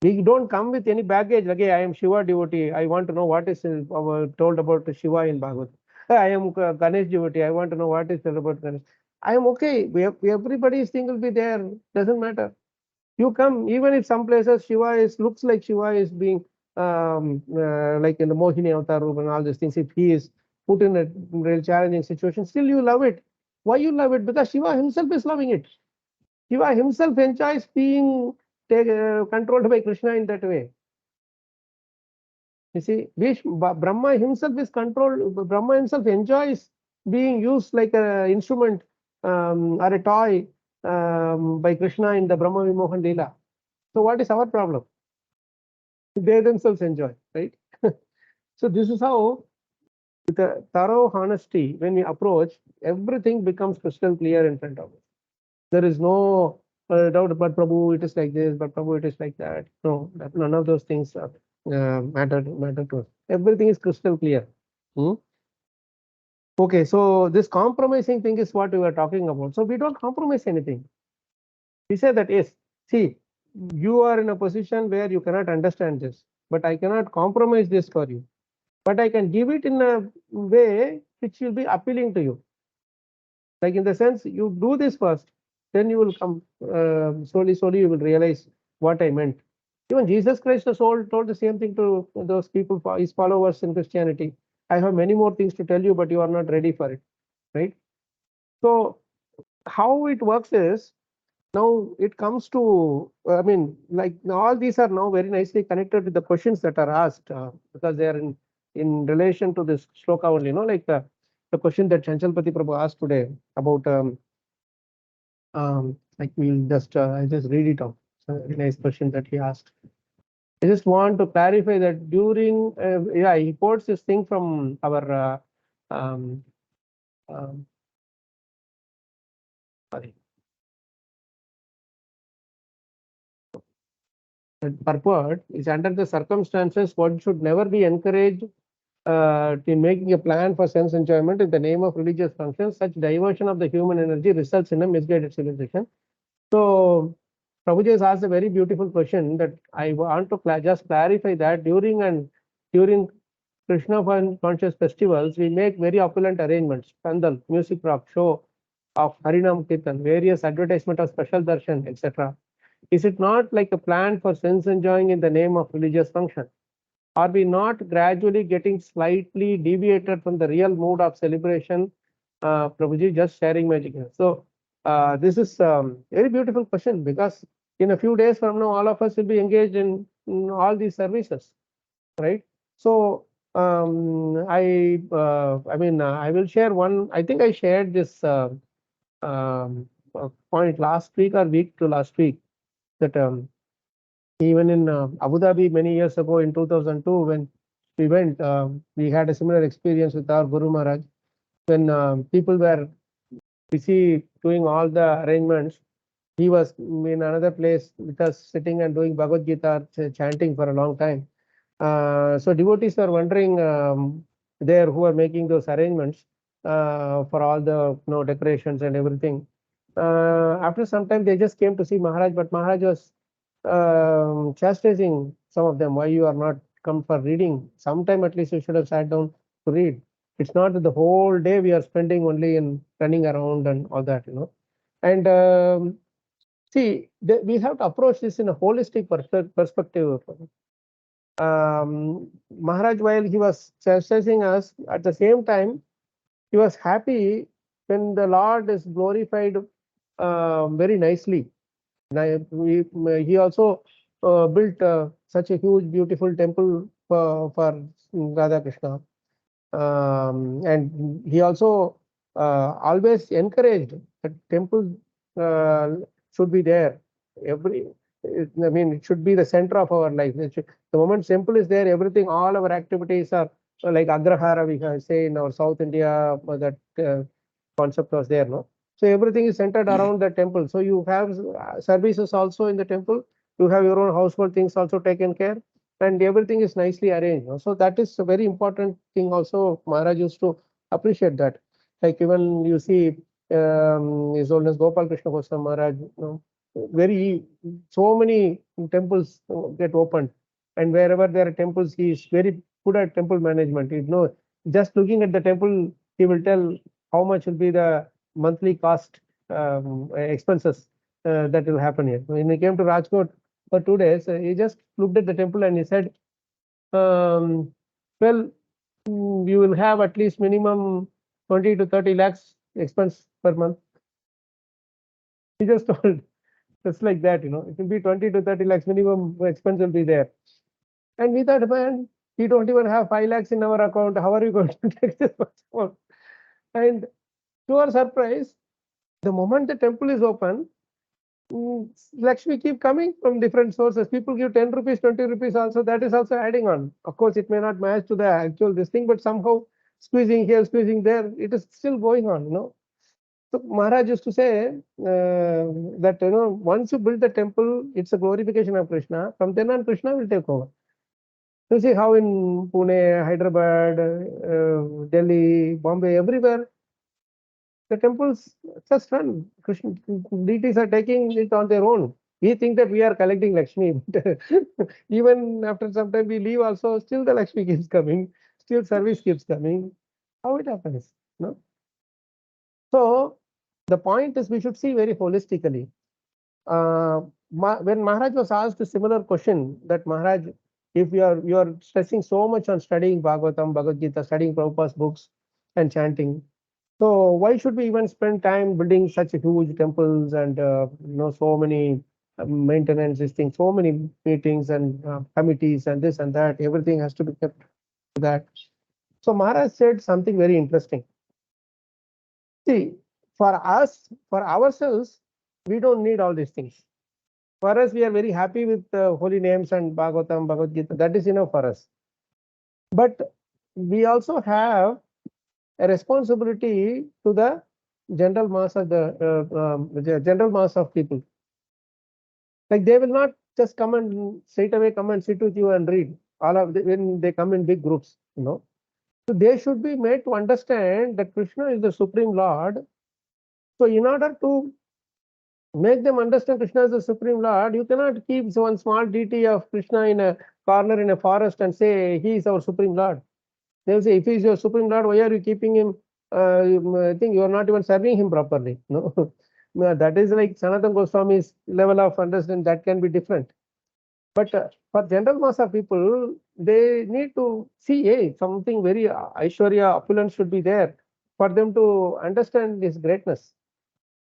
We don't come with any baggage. Okay, I am Shiva devotee. I want to know what is told about Shiva in Bhagavatam. I am Ganesh devotee. I want to know what is said about Ganesh. I am okay. Everybody's thing will be there. Doesn't matter. You come, even if some places Shiva looks like Shiva is being like in the Mohini Avatar Rupa and all these things. If he is put in a real challenging situation, still you love it. Why you love it? Because Shiva himself is loving it. Shiva himself enjoys being controlled by Krishna in that way. You see, Brahma himself is controlled. Brahma himself enjoys being used like an instrument or a toy by Krishna in the Brahma Vimohan Leela. So what is our problem? They themselves enjoy, right? So this is how, with a thorough honesty, when we approach, everything becomes crystal clear in front of us. There is no doubt, but Prabhu, it is like this, but Prabhu, it is like that. No, none of those things matter to us. Everything is crystal clear. Okay, so this compromising thing is what we were talking about. So we don't compromise anything. We say that, yes, see, you are in a position where you cannot understand this, but I cannot compromise this for you. But I can give it in a way which will be appealing to you. Like in the sense, you do this first, then you will come slowly, you will realize what I meant. Even Jesus Christ the soul told the same thing to those people, his followers in Christianity. I have many more things to tell you, but you are not ready for it, right? So how it works is, now it comes to, I mean, like all these are now very nicely connected with the questions that are asked because they are in relation to this shloka only, like the question that Chanchalpati Prabhu asked today about, like we'll just, I just read it out. It's a very nice question that he asked. I just want to clarify that during, yeah, he quotes this thing from our, sorry. Purport is, under the circumstances, one should never be encouraged in making a plan for sense enjoyment in the name of religious functions. Such diversion of the human energy results in a misguided civilization. So Prabhuji has asked a very beautiful question that I want to just clarify that during Krishna conscious festivals, we make very opulent arrangements, pandal, music rock, show of Harinam Kirtan, various advertisement of special darshan, etc. Is it not like a plan for sense enjoying in the name of religious function? Are we not gradually getting slightly deviated from the real mood of celebration? Prabhuji, just sharing magic here. So this is very beautiful question, because in a few days from now, all of us will be engaged in all these services, right? So I mean, I will share one. I think I shared this point last week or week to last week, that even in Abu Dhabi many years ago in 2002, when we went, we had a similar experience with our Guru Maharaj. When people were busy doing all the arrangements, he was in another place with us, sitting and doing Bhagavad Gita, chanting for a long time. So devotees were wondering there who are making those arrangements for all the decorations and everything. After some time, they just came to see Maharaj, but Maharaj was chastising some of them. Why you are not come for reading? Sometime at least you should have sat down to read. It's not that the whole day we are spending only in running around and all that, And see, we have to approach this in a holistic perspective. Maharaj, while he was chastising us, at the same time, he was happy when the Lord is glorified very nicely. He also built such a huge, beautiful temple for Radha Krishna. And he also always encouraged that temple should be there. It should be the center of our life. The moment temple is there, everything, all our activities are like Agrahara, we can say in our South India, that concept was there, no? So everything is centered around the temple. So you have services also in the temple. You have your own household things also taken care, and everything is nicely arranged. So that is a very important thing. Also, Maharaj used to appreciate that. Like even you see His Holiness Gopal Krishna Goswami Maharaj, so many temples get opened, and wherever there are temples, he is very good at temple management. Just looking at the temple, he will tell how much will be the monthly cost expenses that will happen here. When he came to Rajkot for 2 days, he just looked at the temple and he said, well, you will have at least minimum 20 to 30 lakhs expense per month. He just told, just like that, it will be 20 to 30 lakhs minimum expense will be there. And we thought, man, we don't even have 5 lakhs in our account. How are you going to take this much amount? And to our surprise, the moment the temple is open, Lakshmi keep coming from different sources. People give 10 rupees, 20 rupees also. That is also adding on. Of course, it may not match to the actual this thing, but somehow squeezing here, squeezing there, it is still going on, So Maharaj used to say that, once you build the temple, it's a glorification of Krishna. From then on, Krishna will take over. You see how in Pune, Hyderabad, Delhi, Bombay, everywhere, the temples just run. Krishna deities are taking it on their own. We think that we are collecting Lakshmi. But even after some time we leave also, still the Lakshmi keeps coming, still service keeps coming. How it happens? No? So the point is we should see very holistically. When Maharaj was asked a similar question, that Maharaj, if you are stressing so much on studying Bhagavatam, Bhagavad Gita, studying Prabhupada's books and chanting, so why should we even spend time building such huge temples and so many maintenance things, so many meetings and committees and this and that, everything has to be kept to that. So Maharaj said something very interesting. See, for us, for ourselves, we don't need all these things. For us, we are very happy with holy names and Bhagavatam, Bhagavad Gita. That is enough for us. But we also have a responsibility to the general mass of the general mass of people. Like they will not just come and straight away come and sit with you and read when they come in big groups. So they should be made to understand that Krishna is the Supreme Lord. So in order to make them understand Krishna is the Supreme Lord, you cannot keep one small deity of Krishna in a corner in a forest and say he is our Supreme Lord. They will say, if he is your Supreme Lord, why are you keeping him? I think you are not even serving him properly. No, that is like Sanatana Goswami's level of understanding. That can be different. But for general mass of people, they need to see, hey, something very Aishwarya, opulence should be there for them to understand his greatness.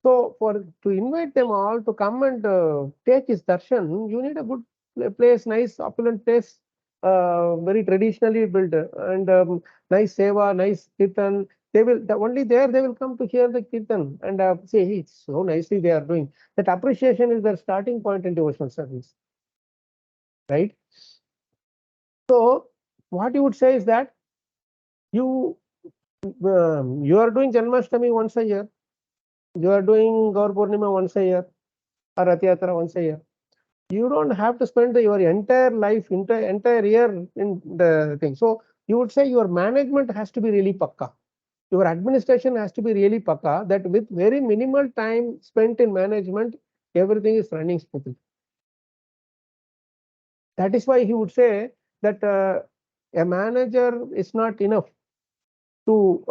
So to invite them all to come and take his darshan, you need a good place, nice opulent place, very traditionally built, and nice seva, nice kirtan. Only there they will come to hear the kirtan and say, hey, it's so nicely they are doing. That appreciation is their starting point in devotional service, right? So what you would say is that you are doing Janmashtami once a year, you are doing Gaur Purnima once a year, or Rath Yatra once a year. You don't have to spend your entire life, entire year in the thing. So you would say your management has to be really pakka. Your administration has to be really pakka, that with very minimal time spent in management, everything is running smoothly. That is why he would say that a manager is not enough to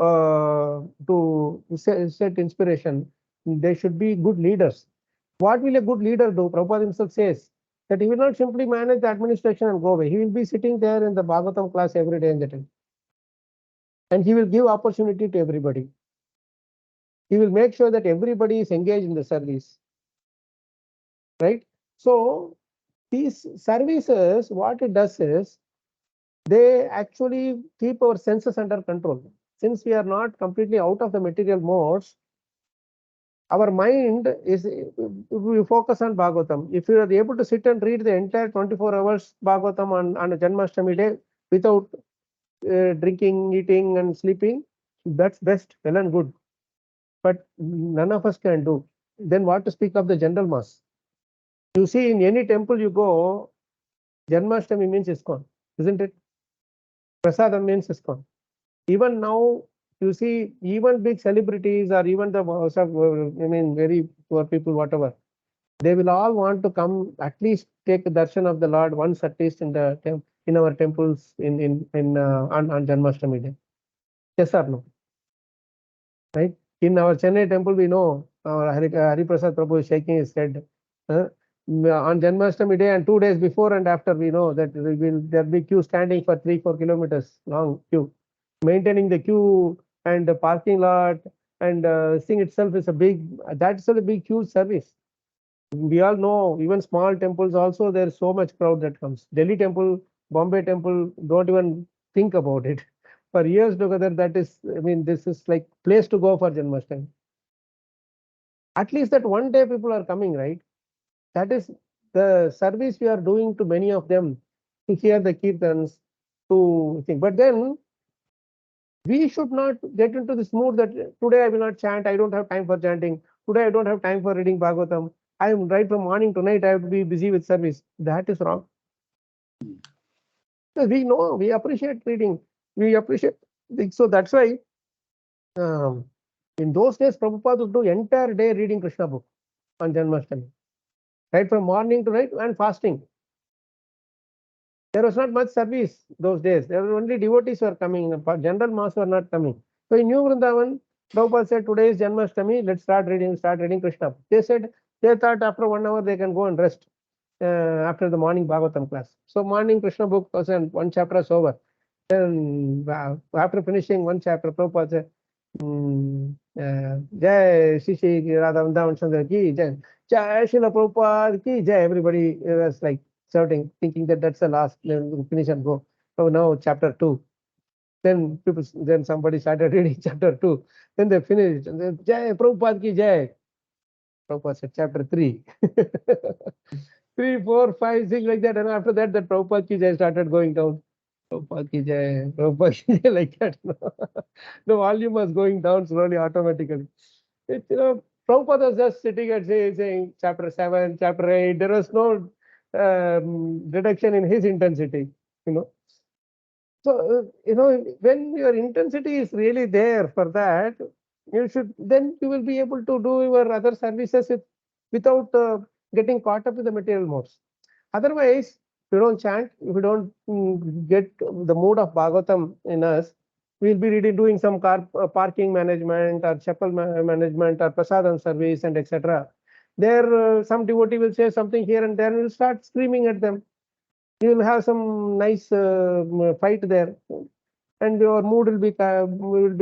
set inspiration. They should be good leaders. What will a good leader do? Prabhupada himself says that he will not simply manage the administration and go away. He will be sitting there in the Bhagavatam class every day in the temple. And he will give opportunity to everybody. He will make sure that everybody is engaged in the service, right? So these services, what it does is, they actually keep our senses under control. Since we are not completely out of the material modes, our mind is, we focus on Bhagavatam. If you are able to sit and read the entire 24 hours Bhagavatam on a Janmashtami day without drinking, eating, and sleeping, that's best, well and good. But none of us can do. Then what to speak of the general mass? You see, in any temple you go, Janmashtami means ISKCON, isn't it? Prasadam means ISKCON. Even now, you see, even big celebrities or even the very poor people, whatever, they will all want to come at least take the darshan of the Lord once at least in our temples on Janmashtami day. Yes or no? Right? In our Chennai temple, we know our Hari Prasad Prabhu is shaking his head. On Janmashtami day and 2 days before and after, we know that there will be queue standing for 3-4 kilometers long queue. Maintaining the queue and the parking lot and thing itself is that's a big huge service. We all know, even small temples also, there's so much crowd that comes. Delhi temple, Bombay temple, don't even think about it. For years together, that is, this is like place to go for Janmashtami. At least that one day people are coming, right? That is the service we are doing to many of them, to hear the kirtans, to think. But then we should not get into this mood that today I will not chant, I don't have time for chanting, today I don't have time for reading Bhagavatam, I am right from morning to night, I have to be busy with service. That is wrong. Because we know, we appreciate reading, we appreciate. So that's why in those days, Prabhupada would do entire day reading Krishna book on Janmashtami, right from morning to night, and fasting. There was not much service those days. There were only devotees who were coming. General mass were not coming. So in New Vrindavan, Prabhupada said, today is Janmashtami, let's start reading Krishna. They thought after 1 hour they can go and rest after the morning Bhagavatam class. So morning Krishna book was one chapter is over. Then after finishing one chapter, Prabhupada said, Jai Shri Shri Radha Vrindavan Chandra ki Jai, Jai Srila Prabhupada ki Jai. Everybody was like shouting, thinking that that's the last, then we'll finish and go. So now chapter 2. Then somebody started reading chapter 2. Then they finished. And then Jai Prabhupada ki Jai. Prabhupada said chapter 3. 3, 4, 5, 6 like that. And after that, Prabhupada ki Jai started going down. Prabhupada ki Jai, Prabhupada ki Jai, like that. The volume was going down slowly, automatically. Prabhupada was just sitting and saying chapter 7, chapter 8. There was no reduction in his intensity, So, when your intensity is really there for that, then you will be able to do your other services without getting caught up with the material modes. Otherwise, if you don't chant, if you don't get the mood of Bhagavatam in us, we'll be doing some parking management or chapel management or prasadam service and etc. There, some devotee will say something here and there, and we'll start screaming at them. You will have some nice fight there, and your mood will be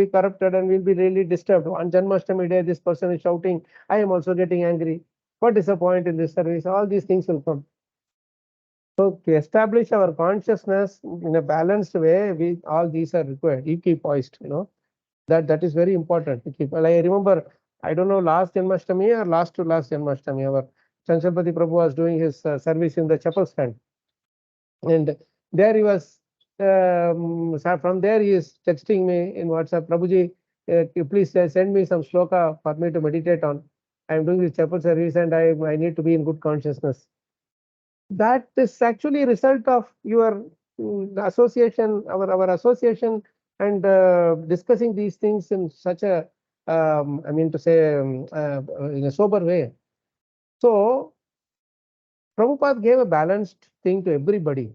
corrupted, and will be really disturbed. On Janmashtami day, this person is shouting, I am also getting angry. What is the point in this service? All these things will come. So to establish our consciousness in a balanced way, all these are required. Equipoised, that is very important to keep. Well, I remember, I don't know, last Janmashtami or last to last Janmashtami, our Chanchalpati Prabhu was doing his service in the chapel stand. And there he was, from there he is texting me in WhatsApp, Prabhuji, please send me some shloka for me to meditate on. I am doing this chapel service and I need to be in good consciousness. That is actually a result of your association, our association, and discussing these things in such a, in a sober way. So Prabhupada gave a balanced thing to everybody.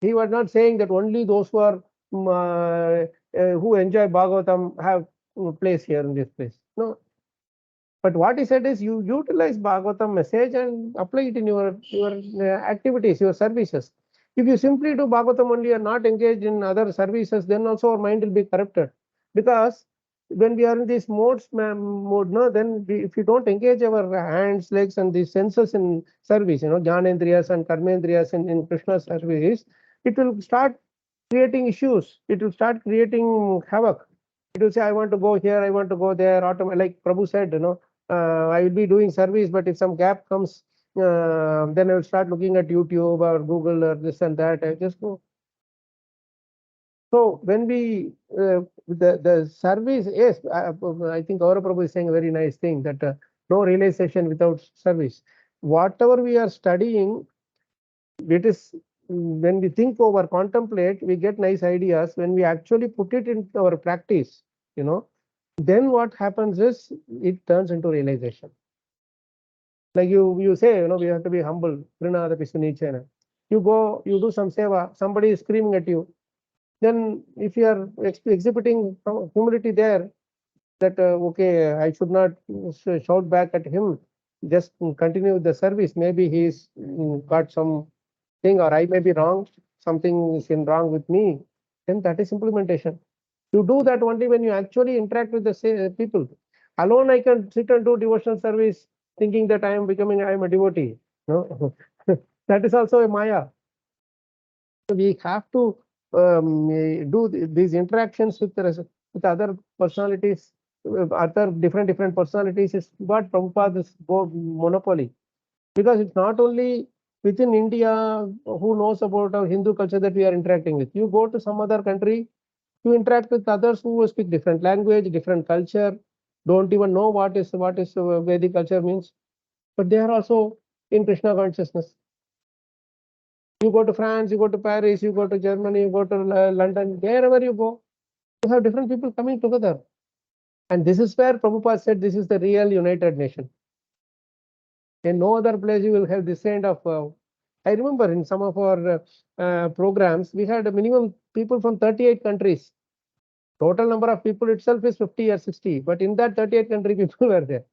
He was not saying that only those who are who enjoy Bhagavatam have place here in this place. No. But what he said is, you utilize Bhagavatam message and apply it in your activities, your services. If you simply do Bhagavatam only and not engage in other services, then also our mind will be corrupted. Because when we are in this mode, no, then if you don't engage our hands, legs, and the senses in service, Jnanendriyas and Karmendriyas in Krishna's service, it will start creating issues. It will start creating havoc. It will say, I want to go here, I want to go there. Like Prabhu said, I will be doing service, but if some gap comes, then I will start looking at YouTube or Google or this and that. I just go. So when we the service, yes, I think Gaurav Prabhu is saying a very nice thing, that no realization without service. Whatever we are studying, it is when we think over, contemplate, we get nice ideas. When we actually put it into our practice, then what happens is it turns into realization. Like you say, we have to be humble. You go, you do some seva, somebody is screaming at you. Then if you are exhibiting humility there, that okay, I should not shout back at him, just continue the service. Maybe he's got some thing, or I may be wrong, something is wrong with me, then that is implementation. You do that only when you actually interact with the people. Alone I can sit and do devotional service thinking that I am a devotee. No, that is also a Maya. So we have to do these interactions with other personalities, other different personalities, is what Prabhupada's monopoly. Because it's not only within India who knows about our Hindu culture that we are interacting with. You go to some other country, you interact with others who speak different language, different culture, don't even know what is Vedic culture means, but they are also in Krishna consciousness. You go to France, you go to Paris, you go to Germany, you go to London, wherever you go, you have different people coming together. And this is where Prabhupada said this is the real United Nation. In no other place you will have this kind of. I remember in some of our programs, we had a minimum people from 38 countries. Total number of people itself is 50 or 60, but in that 38 country people were there.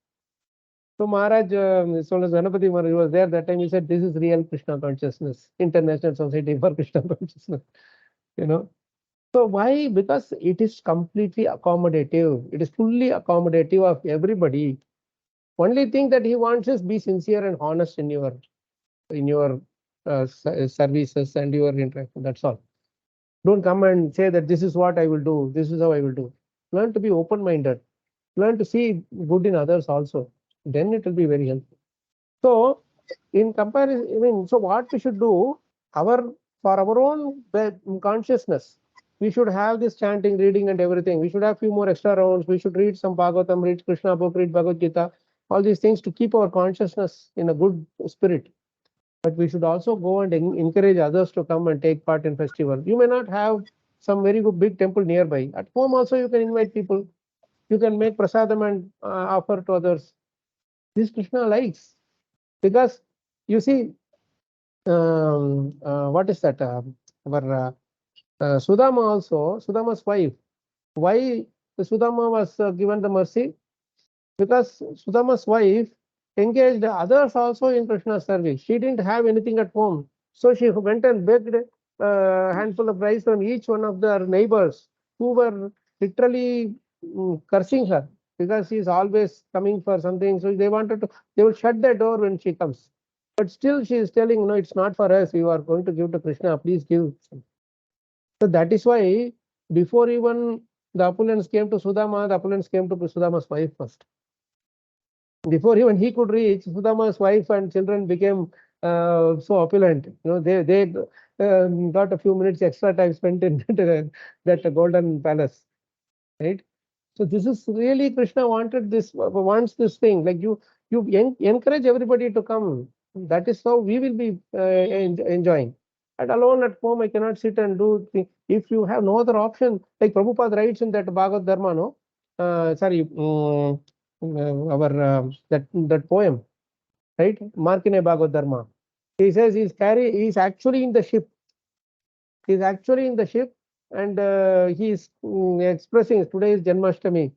So Maharaj, as soon as Ganapati Maharaj was there that time, he said, this is real Krishna consciousness, International Society for Krishna Consciousness. So why? Because it is completely accommodative. It is fully accommodative of everybody. Only thing that he wants is be sincere and honest in your services and your interaction. That's all. Don't come and say that this is what I will do. This is how I will do. Learn to be open-minded. Learn to see good in others also. Then it will be very helpful. So in comparison, so what we should do, for our own consciousness, we should have this chanting, reading and everything. We should have few more extra rounds. We should read some Bhagavatam, read Krishna book, read Bhagavad Gita, all these things to keep our consciousness in a good spirit. But we should also go and encourage others to come and take part in festival. You may not have some very good big temple nearby. At home also you can invite people. You can make prasadam and offer to others. This Krishna likes. Because you see, what is that? Our Sudama also, Sudama's wife. Why Sudama was given the mercy? Because Sudama's wife engaged others also in Krishna's service. She didn't have anything at home. So she went and begged a handful of rice from each one of their neighbors who were literally cursing her because she is always coming for something. So they will shut the door when she comes. But still she is telling, no, it's not for us. You are going to give to Krishna. Please give. So that is why before even the opulence came to Sudama, the opulence came to Sudama's wife first. Before even he could reach, Sudama's wife and children became so opulent. They got a few minutes extra time spent in that golden palace, right? So this is really Krishna wants this thing. Like you encourage everybody to come. That is how we will be enjoying. And alone at home, I cannot sit and do things. If you have no other option, like Prabhupada writes in that Bhagavad Dharma, no, that poem, right? Markine Bhagavad Dharma. He says he's actually in the ship. He's actually in the ship, and he's expressing today is Janmashtami.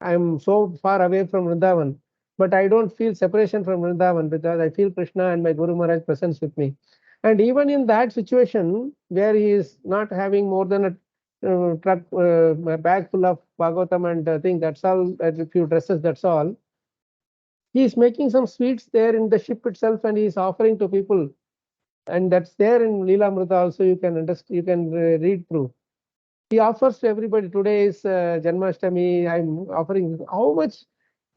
I'm so far away from Vrindavan, but I don't feel separation from Vrindavan because I feel Krishna and my Guru Maharaj presence with me. And even in that situation where he is not having more than truck, a bag full of Bhagavatam and thing. That's all. A few dresses. That's all. He is making some sweets there in the ship itself, and he is offering to people. And that's there in Leela Amrita also. You can understand. You can read through. He offers to everybody. Today is Janmashtami. I'm offering. How much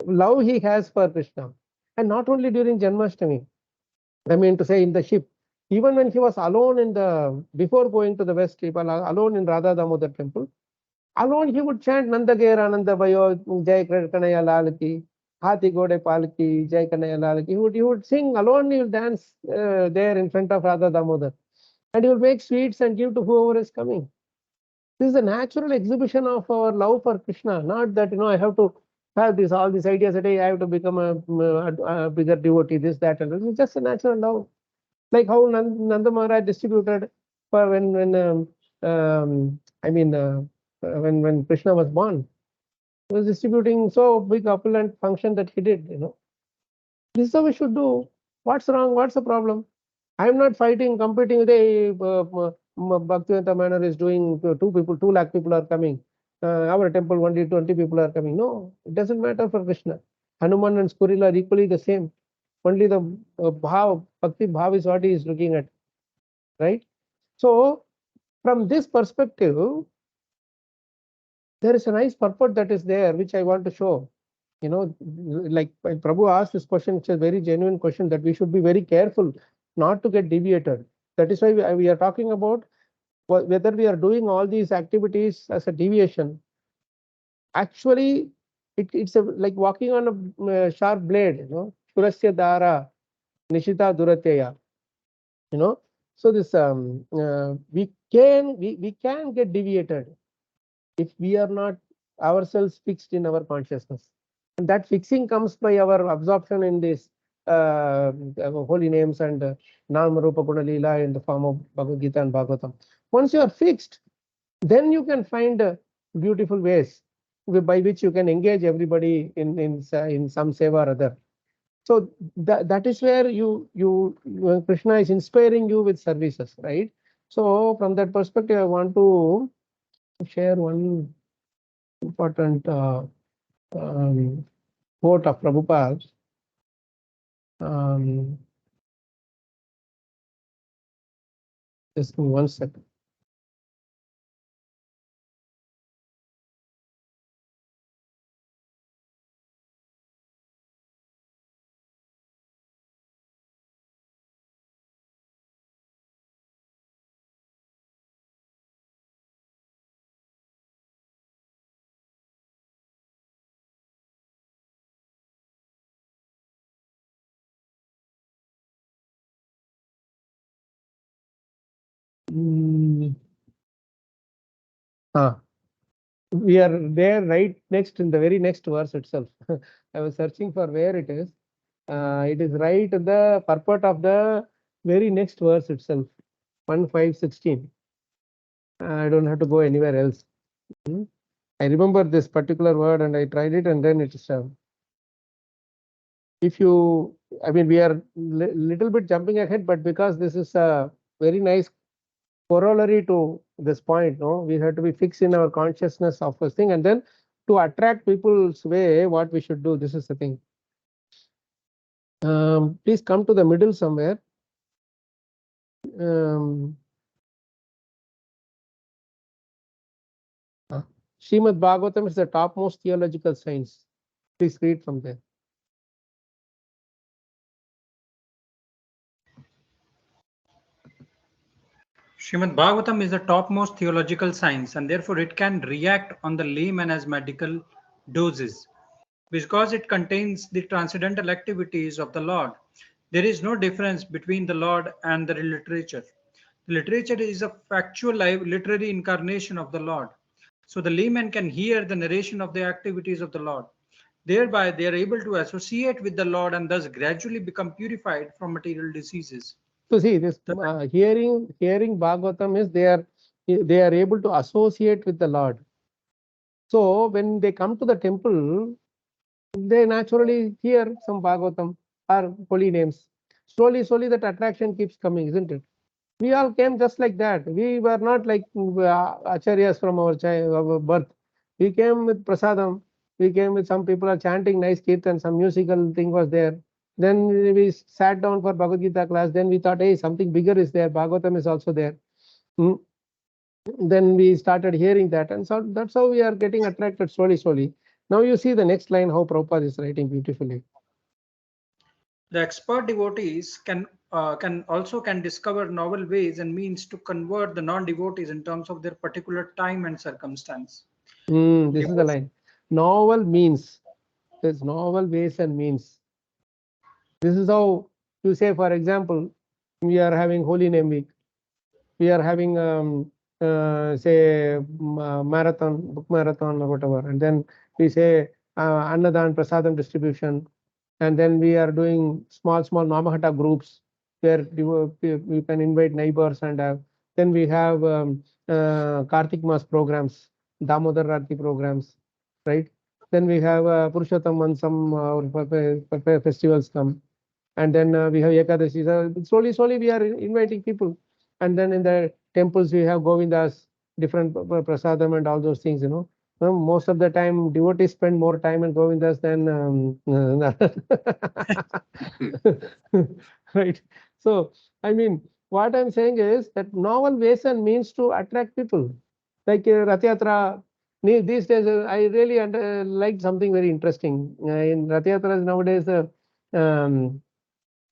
love he has for Krishna, and not only during Janmashtami. I mean to say in the ship. Even when he was alone in the before going to the west, he was alone in Radha Damodar temple. Alone he would chant Nandagera Nanda Bayo Jai Kanaya Lalaki, Hati Gode Palki, Jai Kanaya Lalaki. He would sing alone, he would dance there in front of Radha Damodar. And he would make sweets and give to whoever is coming. This is a natural exhibition of our love for Krishna, not that I have to have this all these ideas that hey, I have to become a bigger devotee, this, that, and this. It's just a natural love. Like how Nanda Maharaj distributed for when Krishna was born. He was distributing so big opulent function that he did. This is how we should do. What's wrong? What's the problem? I'm not fighting, competing with Bhaktivedanta Manor is doing 2 lakh people are coming. Our temple only 20 people are coming. No, it doesn't matter for Krishna. Hanuman and Skuril are equally the same. Only the Bhakti Bhav is what he is looking at. Right? So, from this perspective, there is a nice purport that is there, which I want to show. Like Prabhu asked this question, it's a very genuine question that we should be very careful not to get deviated. That is why we are talking about whether we are doing all these activities as a deviation. Actually, it's like walking on a sharp blade. Surasya Dara, Nishita Durateya. So this we can get deviated if we are not ourselves fixed in our consciousness. And that fixing comes by our absorption in this holy names and Nama Rupa Guna Leela in the form of Bhagavad Gita and Bhagavatam. Once you are fixed, then you can find beautiful ways by which you can engage everybody in some seva or other. So that is where Krishna is inspiring you with services, right? So from that perspective, I want to share one important quote of Prabhupada. Just 1 second. We are there right next in the very next verse itself. I was searching for where it is. It is right in the purport of the very next verse itself, 1:5:16. I don't have to go anywhere else. I remember this particular word and I tried it, and then it's we are little bit jumping ahead, but because this is a very nice corollary to this point, we have to be fixed in our consciousness of this thing, and then to attract people's way, what we should do. This is the thing. Please come to the middle somewhere. Srimad Bhagavatam is the topmost theological science. Please read from there.
Srimad Bhagavatam is the topmost theological science, and therefore it can react on the layman as medical doses, because it contains the transcendental activities of the Lord. There is no difference between the Lord and the literature. The literature is a factual literary incarnation of the Lord. So the layman can hear the narration of the activities of the Lord. Thereby, they are able to associate with the Lord and thus gradually become purified from material diseases.
So see, this hearing Bhagavatam is they are able to associate with the Lord. So when they come to the temple, they naturally hear some Bhagavatam or holy names. Slowly that attraction keeps coming, isn't it? We all came just like that. We were not like acharyas from our birth. We came with prasadam. We came with some people are chanting nice kirtan, some musical thing was there. Then we sat down for Bhagavad Gita class. Then we thought, hey, something bigger is there. Bhagavatam is also there. Hmm. Then we started hearing that, and so that's how we are getting attracted slowly, slowly. Now you see the next line, how Prabhupada is writing beautifully.
The expert devotees can also discover novel ways and means to convert the non-devotees in terms of their particular time and circumstance.
This is the line. Novel means. There's novel ways and means. This is how you say, for example, we are having Holy Name Week. We are having, say, marathon, book marathon or whatever. And then we say Annadan, Prasadam distribution. And then we are doing small Namahata groups where you can invite neighbors. And then we have Kartik Mas programs, Damodar Rati programs, right? Then we have Purushottam Mansam festivals come. And then we have Ekadashi. So slowly we are inviting people. And then in the temples we have Govindas, different prasadam and all those things, Most of the time devotees spend more time in Govindas than right. So I mean, what I'm saying is that novel ways and means to attract people. Like Rath Yatra, these days I really liked something very interesting. In Rath Yatras nowadays, um,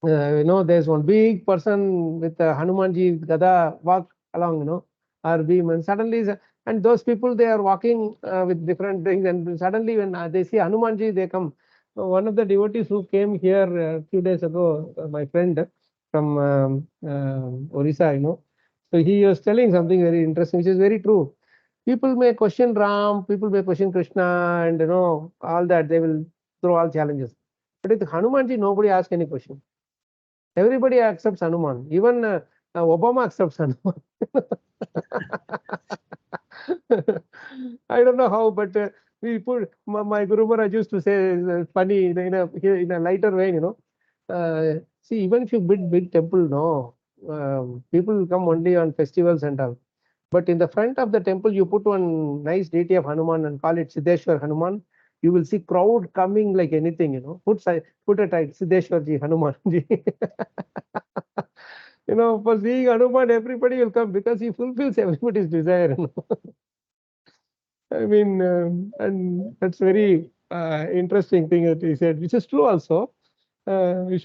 there's one big person with Hanumanji Gada walk along, or beam, and suddenly, and those people they are walking with different things, and suddenly when they see Hanumanji, they come. One of the devotees who came here a few days ago, my friend from Orissa, so he was telling something very interesting, which is very true. People may question Ram, people may question Krishna, and all that. They will throw all challenges. But with Hanumanji, nobody asks any question. Everybody accepts Hanuman. Even Obama accepts Hanuman. I don't know how, but we put my Guru Maharaj used to say funny in a lighter vein, see, even if you build big temple, no, people come only on festivals and all. But in the front of the temple, you put one nice deity of Hanuman and call it Siddheshwar Hanuman. You will see crowd coming like anything, Put a title, Siddheshwar Ji, Hanuman Ji. For seeing Hanuman, everybody will come because he fulfills everybody's desire. I mean, and that's very interesting thing that he said, which is true also. We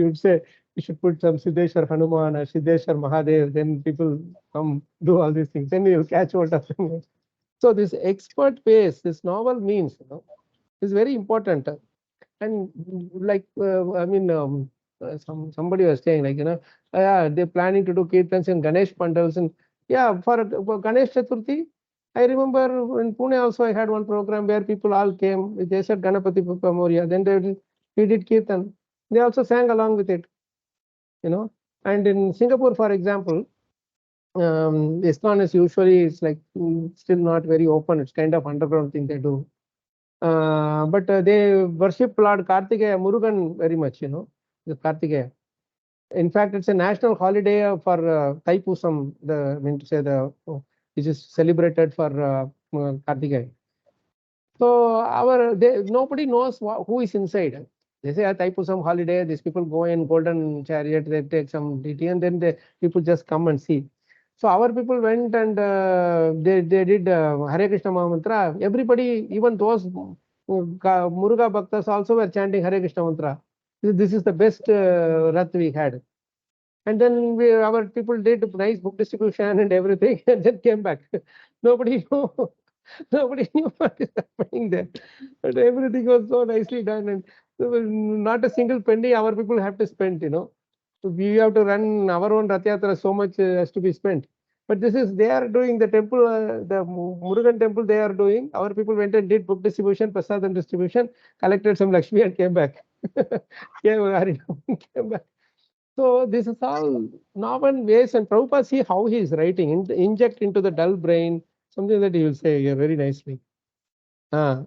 would say we should put some Siddheshwar Hanuman or Siddheshwar Mahadev, then people come do all these things. Then you'll catch what of them. So this expert base, this novel means, is very important. And like, somebody was saying, like, yeah, they're planning to do kirtans in Ganesh pandals. And yeah, for Ganesh Chaturthi, I remember in Pune also I had one program where people all came. They said Ganapati Bappa Moria. Then we did kirtan. They also sang along with it, And in Singapore, for example, ISKCON is usually, it's like still not very open. It's kind of underground thing they do. But they worship Lord Kartikeya, Murugan very much, the Kartikeya. In fact, it's a national holiday for Thaipusam, which is celebrated for Kartikeya. So nobody knows who is inside. They say a Thaipusam holiday, these people go in golden chariot, they take some deity, and then the people just come and see. So our people went and they did Hare Krishna Mahamantra. Everybody, even those Muruga Bhaktas also were chanting Hare Krishna Mantra. This is the best Rath we had. And then our people did nice book distribution and everything, and then came back. Nobody knew. Nobody knew what is happening there. But everything was so nicely done, and there was not a single penny our people have to spend, So we have to run our own Rath Yatra, so much has to be spent. But they are doing the temple, the Murugan temple they are doing. Our people went and did book distribution, prasadam distribution, collected some Lakshmi and came back. came back. So this is all novel ways, and Prabhupada, see how he is writing, inject into the dull brain, something that he will say here very nicely.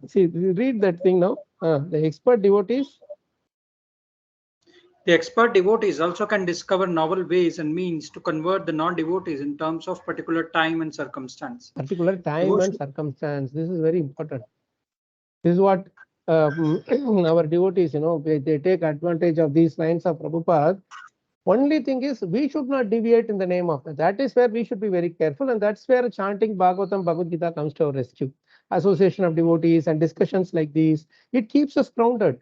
See, read that thing now. The expert devotees.
The expert devotees also can discover novel ways and means to convert the non-devotees in terms of particular time and circumstance.
Particular time and circumstance. This is very important. This is what our devotees, they take advantage of these lines of Prabhupada. Only thing is, we should not deviate in the name of that. That is where we should be very careful, and that's where chanting Bhagavatam, Bhagavad Gita comes to our rescue. Association of devotees and discussions like these, it keeps us grounded.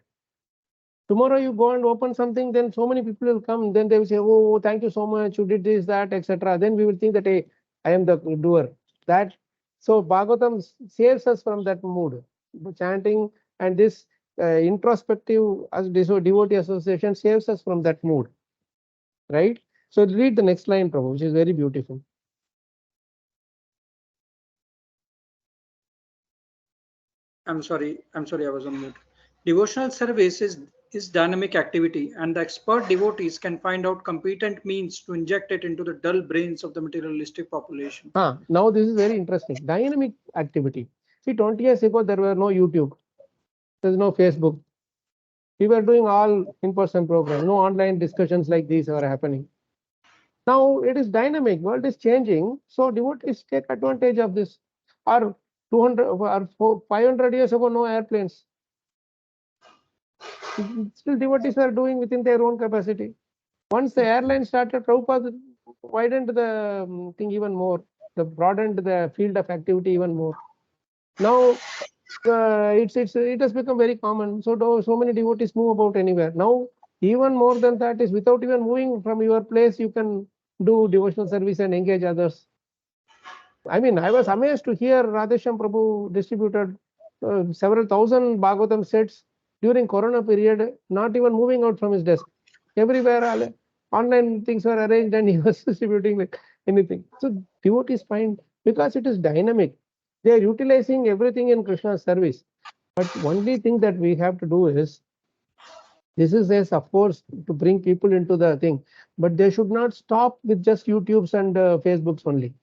Tomorrow you go and open something, then so many people will come, then they will say, oh, thank you so much, you did this, that, etc. Then we will think that, hey, I am the doer. That so Bhagavatam saves us from that mood. Chanting and this introspective as devotee association saves us from that mood. Right? So read the next line, Prabhu, which is very beautiful.
I'm sorry, I was on mute. Devotional service is dynamic activity, and the expert devotees can find out competent means to inject it into the dull brains of the materialistic population.
Now this is very interesting. Dynamic activity. See, 20 years ago, there were no YouTube. There's no Facebook. We were doing all in-person programs. No online discussions like these are happening. Now it is dynamic. World is changing. So devotees take advantage of this. Or 200 or 500 years ago, no airplanes. Still devotees are doing within their own capacity. Once the airline started, Prabhupada widened the thing even more. Broadened the field of activity even more. Now it has become very common. So many devotees move about anywhere. Now even more than that is without even moving from your place, you can do devotional service and engage others. I mean, I was amazed to hear Radhesham Prabhu distributed several thousand Bhagavatam sets during Corona period, not even moving out from his desk. Everywhere online things were arranged and he was distributing like anything. So devotees find, because it is dynamic, they are utilizing everything in Krishna's service. But only thing that we have to do is, this is yes, of course, to bring people into the thing, but they should not stop with just YouTubes and Facebooks only.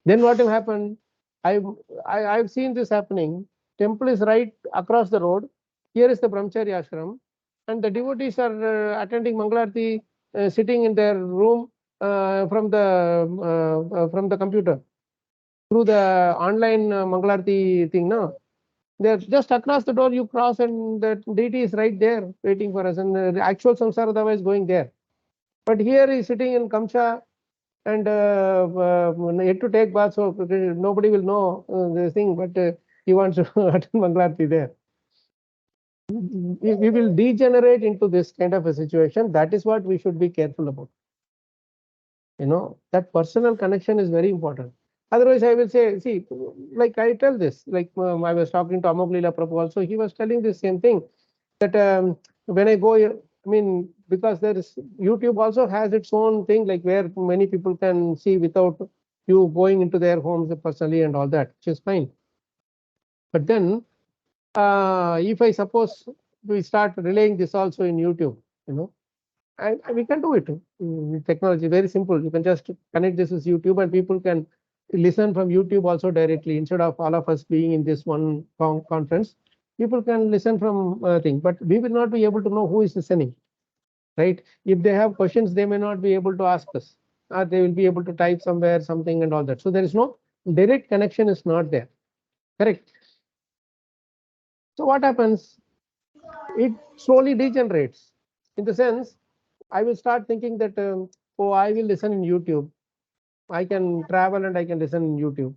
Then what will happen? I've seen this happening. Temple is right across the road. Here is the Brahmacharya ashram, and the devotees are attending Mangalarti, sitting in their room from the computer through the online Mangalarti thing. No, they're just across the door. You cross, and the deity is right there waiting for us, and the actual samsara dava is going there. But here he's sitting in Kamcha and yet to take bath, so nobody will know this thing, but he wants to attend Mangalarti there. We will degenerate into this kind of a situation. That is what we should be careful about. That personal connection is very important. Otherwise, I will say, see, like I tell this, like I was talking to Amoglila Prabhu also, he was telling the same thing, that when I go, I mean, because there is, YouTube also has its own thing, like where many people can see without you going into their homes personally and all that, which is fine. But then, if I suppose we start relaying this also in YouTube, and we can do it. Technology, very simple. You can just connect this with YouTube and people can listen from YouTube also directly, instead of all of us being in this one conference. People can listen from thing, but we will not be able to know who is listening, right? If they have questions, they may not be able to ask us, or they will be able to type somewhere something and all that. So there is no direct connection, is not there, correct? So what happens? It slowly degenerates, in the sense, I will start thinking that, oh, I will listen in YouTube. I can travel and I can listen in YouTube.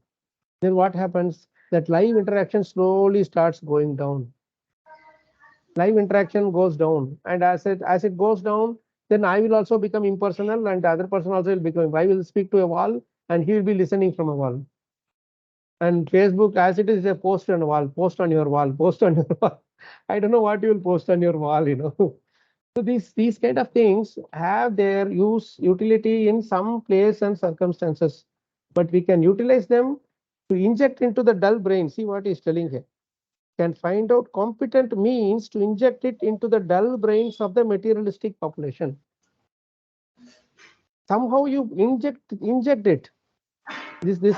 Then what happens? That live interaction slowly starts going down. Live interaction goes down, and as it goes down, then I will also become impersonal, and the other person also will become. I will speak to a wall, and he will be listening from a wall. And Facebook, as it is a post on a wall, post on your wall, post on your wall. I don't know what you will post on your wall, So these kind of things have their utility in some place and circumstances, but we can utilize them to inject into the dull brain. See what he's telling here. Can find out competent means to inject it into the dull brains of the materialistic population. Somehow you inject it. This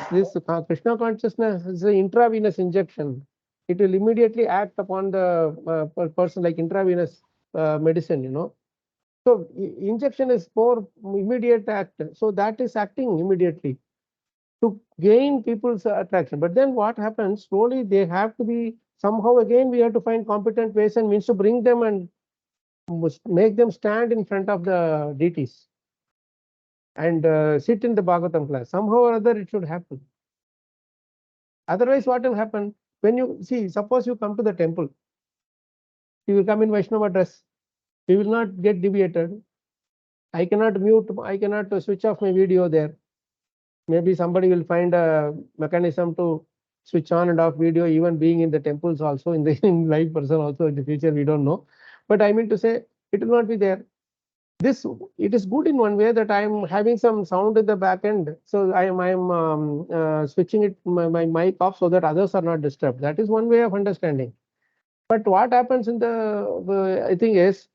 Krishna consciousness is an intravenous injection. It will immediately act upon the person, like intravenous medicine, So injection is more immediate act. So that is acting immediately to gain people's attraction. But then what happens? Slowly they have to be somehow again we have to find competent ways and means to bring them and make them stand in front of the deities and sit in the Bhagavatam class. Somehow or other it should happen. Otherwise, what will happen? When you see, suppose you come to the temple, you will come in Vaishnava dress. You will not get deviated. I cannot mute, I cannot switch off my video there. Maybe somebody will find a mechanism to switch on and off video, even being in the temples also, in the in live person also in the future, we don't know. But I mean to say, it will not be there. This it is good in one way that I am having some sound in the back end, so I am switching it my mic off so that others are not disturbed. That is one way of understanding. But what happens in the I think is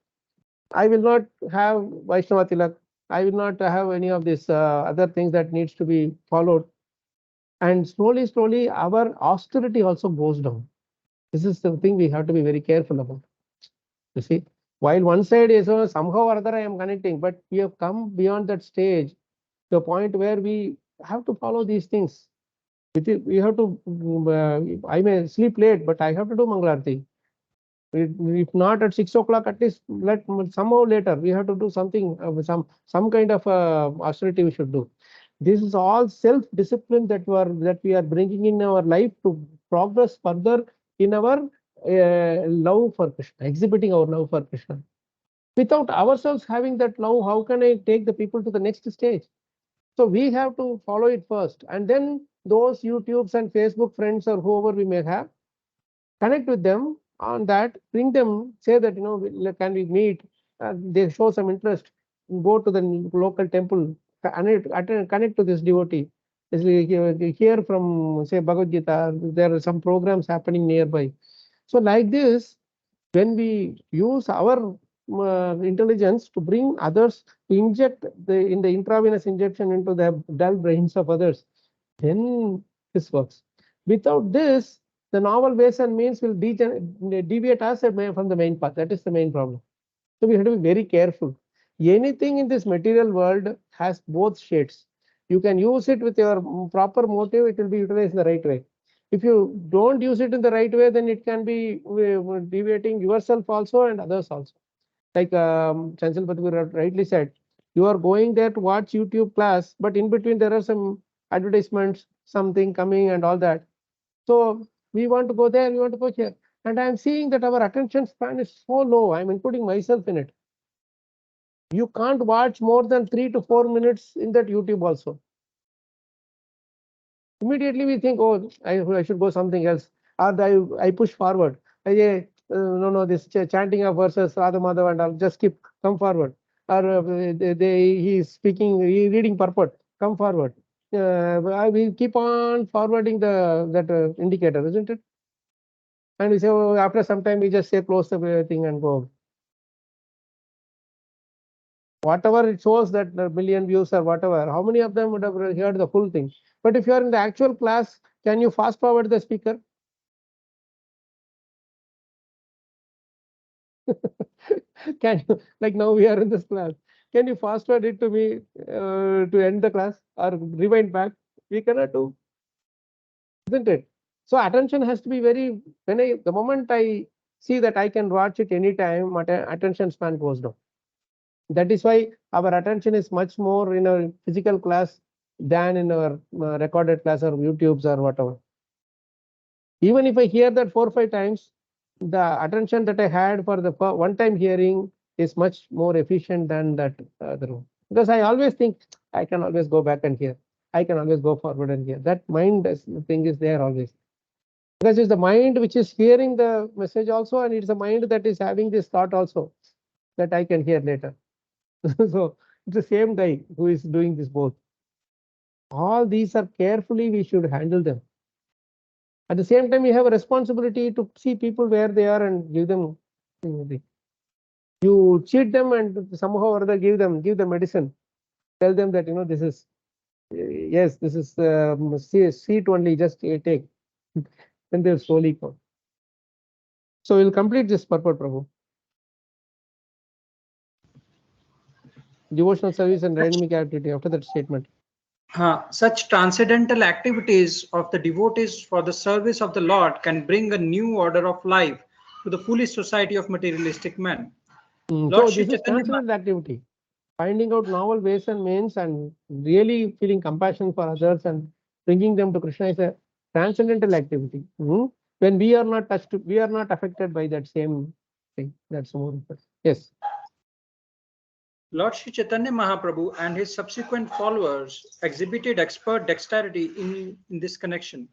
I will not have Vaishnava Tilak. I will not have any of these other things that needs to be followed. And slowly, our austerity also goes down. This is the thing we have to be very careful about. You see, while one side is somehow or other I am connecting, but we have come beyond that stage to a point where we have to follow these things. We have to, I may sleep late, but I have to do Mangalarti. If not at 6 o'clock, at least let somehow later we have to do something, some kind of austerity we should do. This is all self-discipline that we are bringing in our life to progress further in our love for Krishna, exhibiting our love for Krishna. Without ourselves having that love, how can I take the people to the next stage? So we have to follow it first, and then those YouTubes and Facebook friends or whoever we may have, connect with them on that, bring them, say that, can we meet? They show some interest, go to the local temple, connect to this devotee. Hear from, say, Bhagavad Gita, there are some programs happening nearby. So like this, when we use our intelligence to bring others, to inject in the intravenous injection into the dull brains of others, then this works. Without this, the novel ways and means will deviate us from the main path. That is the main problem. So we have to be very careful. Anything in this material world has both shades. You can use it with your proper motive, it will be utilized in the right way. If you don't use it in the right way, then it can be deviating yourself also and others also. Like Chancel Patgur rightly said, you are going there to watch YouTube class, but in between there are some advertisements, something coming and all that. So we want to go there, we want to go here. And I'm seeing that our attention span is so low. I'm including myself in it. You can't watch more than 3 to 4 minutes in that YouTube also. Immediately we think, oh, I should go something else. Or I push forward. No, this chanting of verses, Radha Madhav and I'll just skip, come forward. Or he's speaking, he's reading purport, come forward. We keep on forwarding that indicator, isn't it? And we say, oh, after some time, we just say close the thing and go. Whatever it shows that the million views or whatever, how many of them would have heard the full thing? But if you are in the actual class, can you fast forward the speaker? Can you, like now we are in this class, can you fast forward it to me to end the class or rewind back? We cannot do, isn't it? So attention has to be very, the moment I see that I can watch it anytime, my attention span goes down. That is why our attention is much more in a physical class than in our recorded class or YouTubes or whatever. Even if I hear that 4 or 5 times, the attention that I had for the one time hearing is much more efficient than that other one. Because I always think I can always go back and hear. I can always go forward and hear. That mind thing is there always. Because it's the mind which is hearing the message also, and it's the mind that is having this thought also that I can hear later. So it's the same guy who is doing this both. All these are carefully we should handle them. At the same time, we have a responsibility to see people where they are and give them. You cheat them and somehow or other give them medicine. Tell them that this is yes, this is seat only. Just take. Then they'll slowly come. So we'll complete this purport, Prabhu. devotional service and dynamic activity after that statement.
Such transcendental activities of the devotees for the service of the Lord can bring a new order of life to the foolish society of materialistic men. Lord
So
Shri
this is
Chaitanya
transcendental activity. Finding out novel ways and means and really feeling compassion for others and bringing them to Krishna is a transcendental activity. When we are not touched, we are not affected by that same thing. That's more important. Yes.
Lord Sri Chaitanya Mahaprabhu and his subsequent followers exhibited expert dexterity in this connection.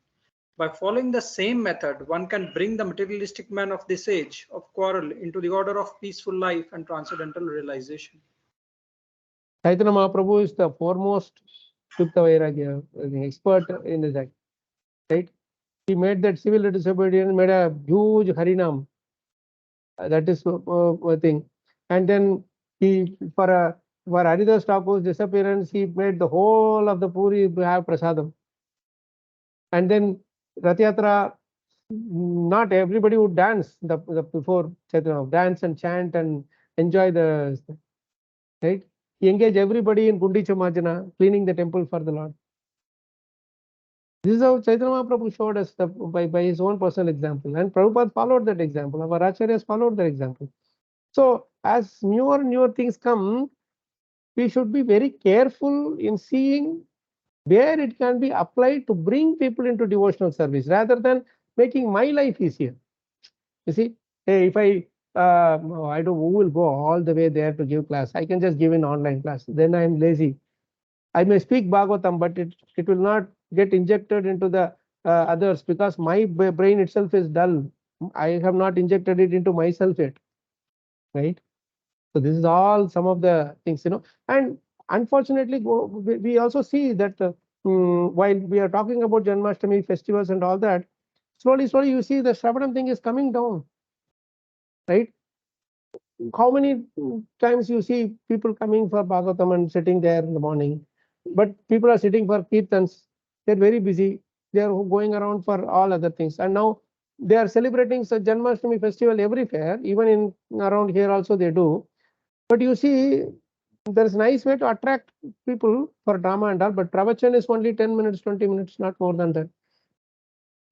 By following the same method, one can bring the materialistic man of this age of quarrel into the order of peaceful life and transcendental realization.
Chaitanya Mahaprabhu is the foremost Yukta Vairagya expert in this act. Right? He made that civil disobedience, made a huge Harinam. That is a thing. And then he, for Haridas Thakur's disappearance, he made the whole of the Puri have prasadam. And then Rath Yatra, not everybody would dance before Chaitanya, dance and chant and enjoy the, right? He engaged everybody in Gundicha Majana, cleaning the temple for the Lord. This is how Chaitanya Mahaprabhu showed us by his own personal example. And Prabhupada followed that example. Our Acharyas followed that example. So as newer things come, we should be very careful in seeing where it can be applied to bring people into devotional service rather than making my life easier. You see, hey, if I don't who will go all the way there to give class. I can just give an online class. Then I am lazy. I may speak Bhagavatam, but it will not get injected into the others because my brain itself is dull. I have not injected it into myself yet, right? So this is all some of the things, and unfortunately, we also see that while we are talking about Janmashtami festivals and all that, slowly you see the Shravanam thing is coming down, right? How many times you see people coming for Bhagavatam and sitting there in the morning, but people are sitting for Kirtans, they're very busy, they're going around for all other things, and now they are celebrating the Janmashtami festival everywhere, even in around here also they do. But you see, there's a nice way to attract people for drama and all, but pravachan is only 10 minutes, 20 minutes, not more than that.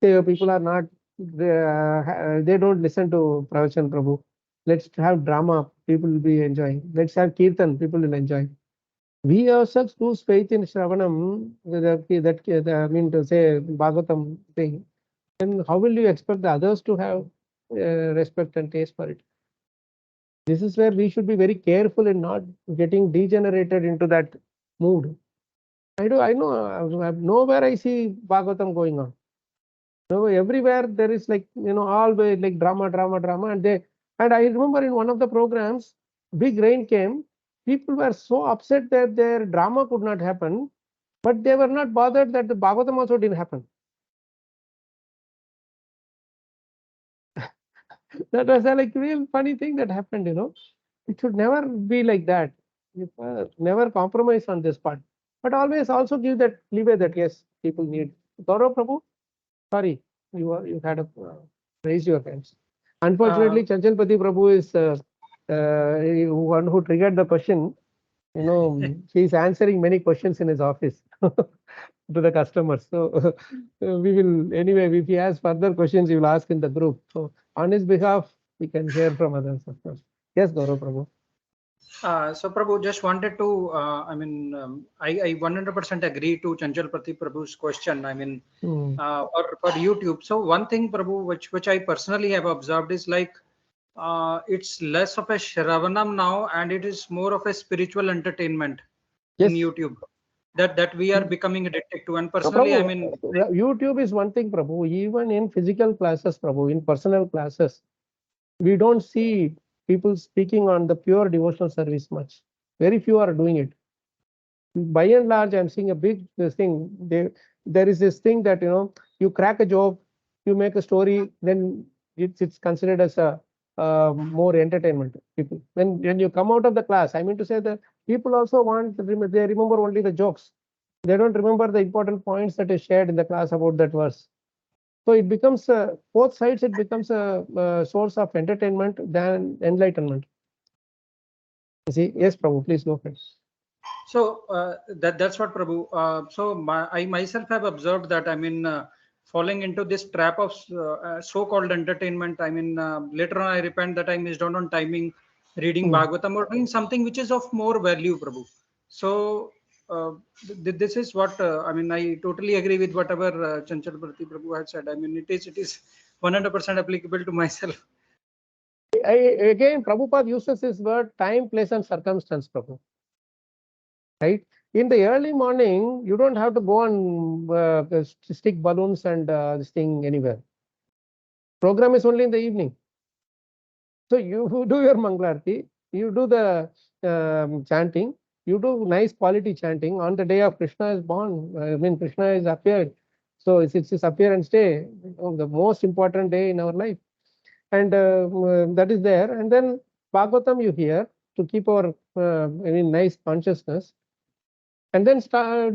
People are not, they don't listen to pravachan, Prabhu. Let's have drama, people will be enjoying. Let's have kirtan, people will enjoy. We ourselves lose faith in Shravanam, I mean to say Bhagavatam thing. Then how will you expect the others to have respect and taste for it? This is where we should be very careful in not getting degenerated into that mood. I know nowhere I see Bhagavatam going on. No, everywhere there is like, always like drama, and I remember in one of the programs, big rain came. People were so upset that their drama could not happen, but they were not bothered that the Bhagavatam also didn't happen. That was a like real funny thing that happened, It should never be like that. Never compromise on this part, but always also give that leeway that yes, people need. Gaurav Prabhu, sorry, you had a raise your hands. Unfortunately, Chanchalpati Prabhu is one who triggered the question. He is answering many questions in his office to the customers. So we will anyway. If he has further questions, he will ask in the group. So on his behalf, we can hear from others, of course. Yes, Gaurav Prabhu.
So Prabhu, just wanted to, I 100% agree to Chanchalpati Prabhu's question. For YouTube. So one thing, Prabhu, which I personally have observed is like, it's less of a Shravanam now, and it is more of a spiritual entertainment in YouTube that we are becoming addicted to. And personally,
Prabhu, YouTube is one thing, Prabhu. Even in physical classes, Prabhu, in personal classes, we don't see people speaking on the pure devotional service much. Very few are doing it. By and large, I'm seeing a big thing. There is this thing that you crack a joke, you make a story, then it's considered as a more entertainment. People when you come out of the class, I mean to say that people also they remember only the jokes. They don't remember the important points that is shared in the class about that verse. So it becomes both sides. It becomes a source of entertainment than enlightenment. See, yes, Prabhu, please go ahead.
So that's what Prabhu. I myself have observed that, I mean, falling into this trap of so-called entertainment. I mean, later on I repent that I missed out on timing, reading Bhagavatam or doing something which is of more value, Prabhu. So this is what I mean. I totally agree with whatever Chanchal Prati Prabhu had said. I mean, it is 100% applicable to myself.
Again, Prabhupada uses this word time, place, and circumstance, Prabhu. Right? In the early morning, you don't have to go and stick balloons and this thing anywhere. Program is only in the evening. So you do your Mangalarti, you do the chanting, you do nice quality chanting on the day of Krishna is born. I mean, Krishna is appeared. So it's his appearance day, the most important day in our life. And that is there. And then Bhagavatam you hear to keep our I mean nice consciousness. And then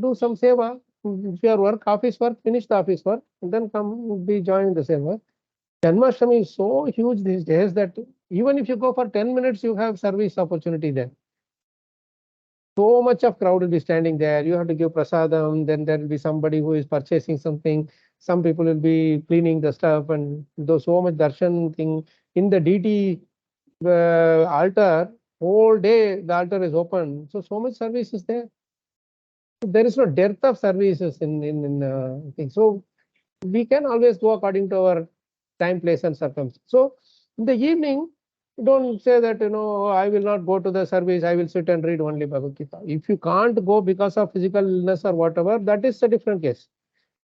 do some seva. If your work, office work, finish the office work, and then come be join the seva. Janmashtami is so huge these days that even if you go for 10 minutes, you have service opportunity there. So much of crowd will be standing there. You have to give prasadam. Then there will be somebody who is purchasing something. Some people will be cleaning the stuff, and there's so much darshan thing in the DT altar. Whole day the altar is open. So much service is there. There is no dearth of services in things. So we can always go according to our time, place, and circumstance. So in the evening, don't say that, I will not go to the service, I will sit and read only Bhagavad Gita. If you can't go because of physical illness or whatever, that is a different case.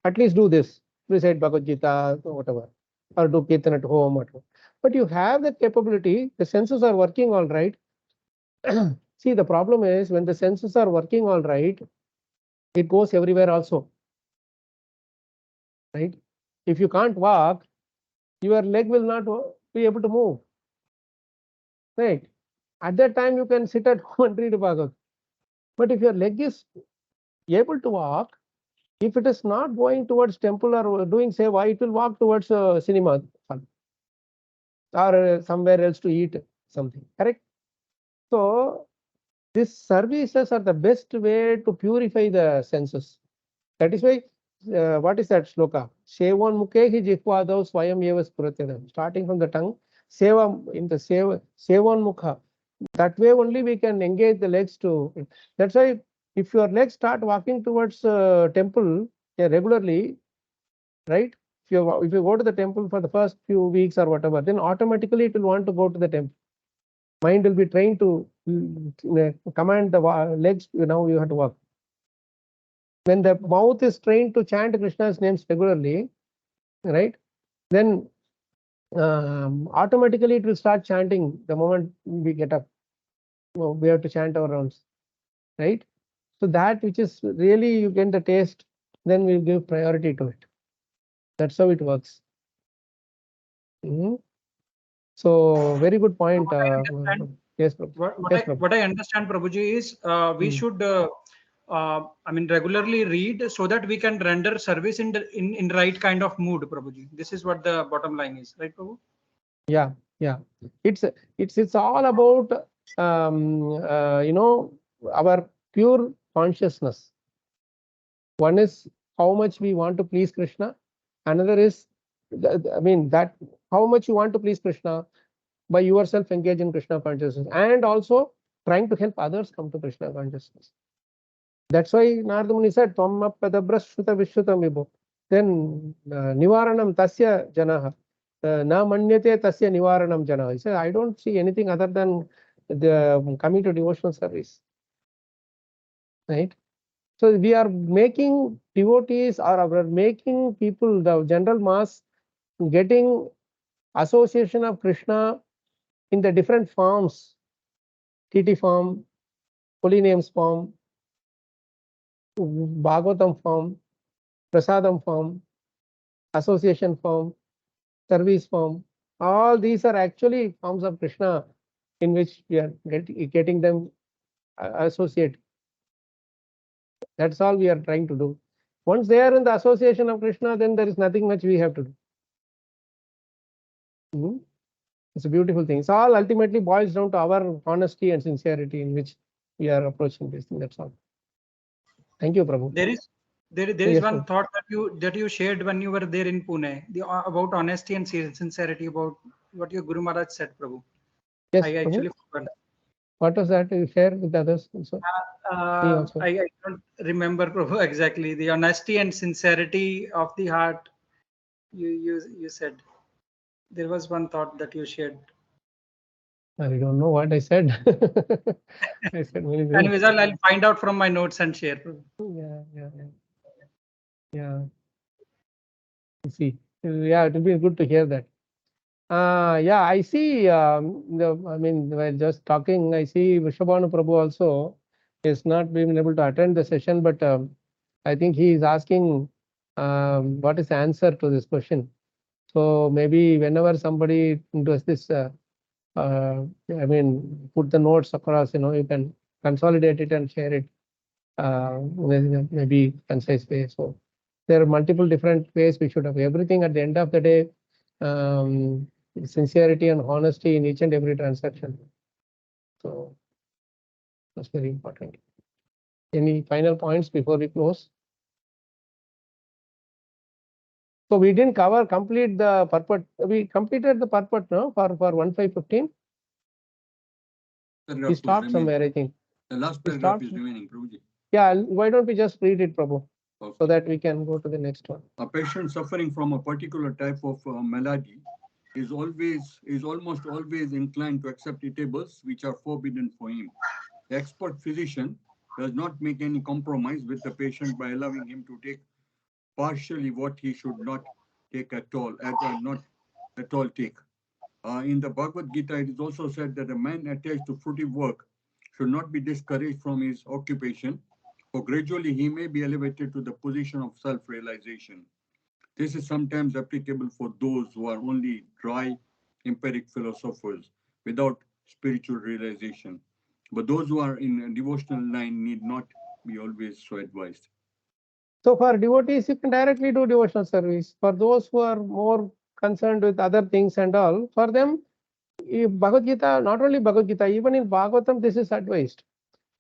At least do this, recite Bhagavad Gita, whatever, or do Kirtan at home, whatever. But you have that capability, the senses are working all right. See, the problem is when the senses are working all right, it goes everywhere also. Right? If you can't walk, your leg will not be able to move. Right? At that time, you can sit at home and read Bhagavad. But if your leg is able to walk, if it is not going towards temple or doing seva, it will walk towards cinema or somewhere else to eat something. Correct? So these services are the best way to purify the senses. That is why, what is that shloka? Sevan mukhehi jihvadav swayam eva spuratyadam. Starting from the tongue, seva in the sevan mukha. That way only we can engage the legs to. That's why if your legs start walking towards temple regularly, right? If you go to the temple for the first few weeks or whatever, then automatically it will want to go to the temple. Mind will be trained to command the legs. Now you have to walk. When the mouth is trained to chant Krishna's names regularly, right? Then automatically it will start chanting the moment we get up. We have to chant our rounds, right? So that which is really you get the taste, then we'll give priority to it. That's how it works. So very good point. Yes,
What I understand, Prabhuji, is we should I mean regularly read so that we can render service in right kind of mood, Prabhuji. This is what the bottom line is, right, Prabhu?
Yeah. It's all about our pure consciousness. One is how much we want to please Krishna. Another is, I mean, that how much you want to please Krishna by yourself engage in Krishna consciousness and also trying to help others come to Krishna consciousness. That's why Narada Muni said, Tvamma padabrashruta vishrutam vibho. Then nivaranam tasya janaha. Na manyate tasya nivaranam janaha. He said, I don't see anything other than the coming to devotional service. Right? So we are making devotees or we are making people, the general mass, getting association of Krishna in the different forms, TT form, holy names form, Bhagavatam form, Prasadam form, association form, service form. All these are actually forms of Krishna in which we are getting them associated. That's all we are trying to do. Once they are in the association of Krishna, then there is nothing much we have to do. It's a beautiful thing. It's all ultimately boils down to our honesty and sincerity in which we are approaching this thing. That's all. Thank you, Prabhu.
There is
Yes,
one
sir.
thought that you shared when you were there in Pune, about honesty and sincerity, about what your Guru Maharaj said, Prabhu.
Yes,
I
Prabhu.
actually forgot.
What was that? You share with others also? Me also.
I don't remember, Prabhu, exactly. The honesty and sincerity of the heart. You said there was one thought that you shared.
I don't know what I said. I said many things.
Anyways, I'll find out from my notes and share, Prabhu.
Yeah. See, yeah, it will be good to hear that. Yeah, I see. I mean, while just talking, I see Vrishabhanu Prabhu also is not being able to attend the session, but I think he is asking what is the answer to this question. So maybe whenever somebody does this, I mean, put the notes across, you can consolidate it and share it maybe concise way. So there are multiple different ways we should have everything at the end of the day. Sincerity and honesty in each and every transaction. So that's very important. Any final points before we close? So we didn't complete the purport. We completed the purport, no, for 1515. We stopped somewhere, I think.
The last paragraph is remaining, Prabhuji.
Yeah, why don't we just read it, Prabhu,
Okay.
so that we can go to the next one.
A patient suffering from a particular type of malady is almost always inclined to accept eatables which are forbidden for him. The expert physician does not make any compromise with the patient by allowing him to take partially what he should not take at all, not at all take. In the Bhagavad Gita, it is also said that a man attached to fruitive work should not be discouraged from his occupation, for gradually he may be elevated to the position of self-realization. This is sometimes applicable for those who are only dry, empiric philosophers without spiritual realization. But those who are in a devotional line need not be always so advised.
So for devotees, you can directly do devotional service. For those who are more concerned with other things and all, for them, Bhagavad Gita, not only Bhagavad Gita, even in Bhagavatam, this is advised.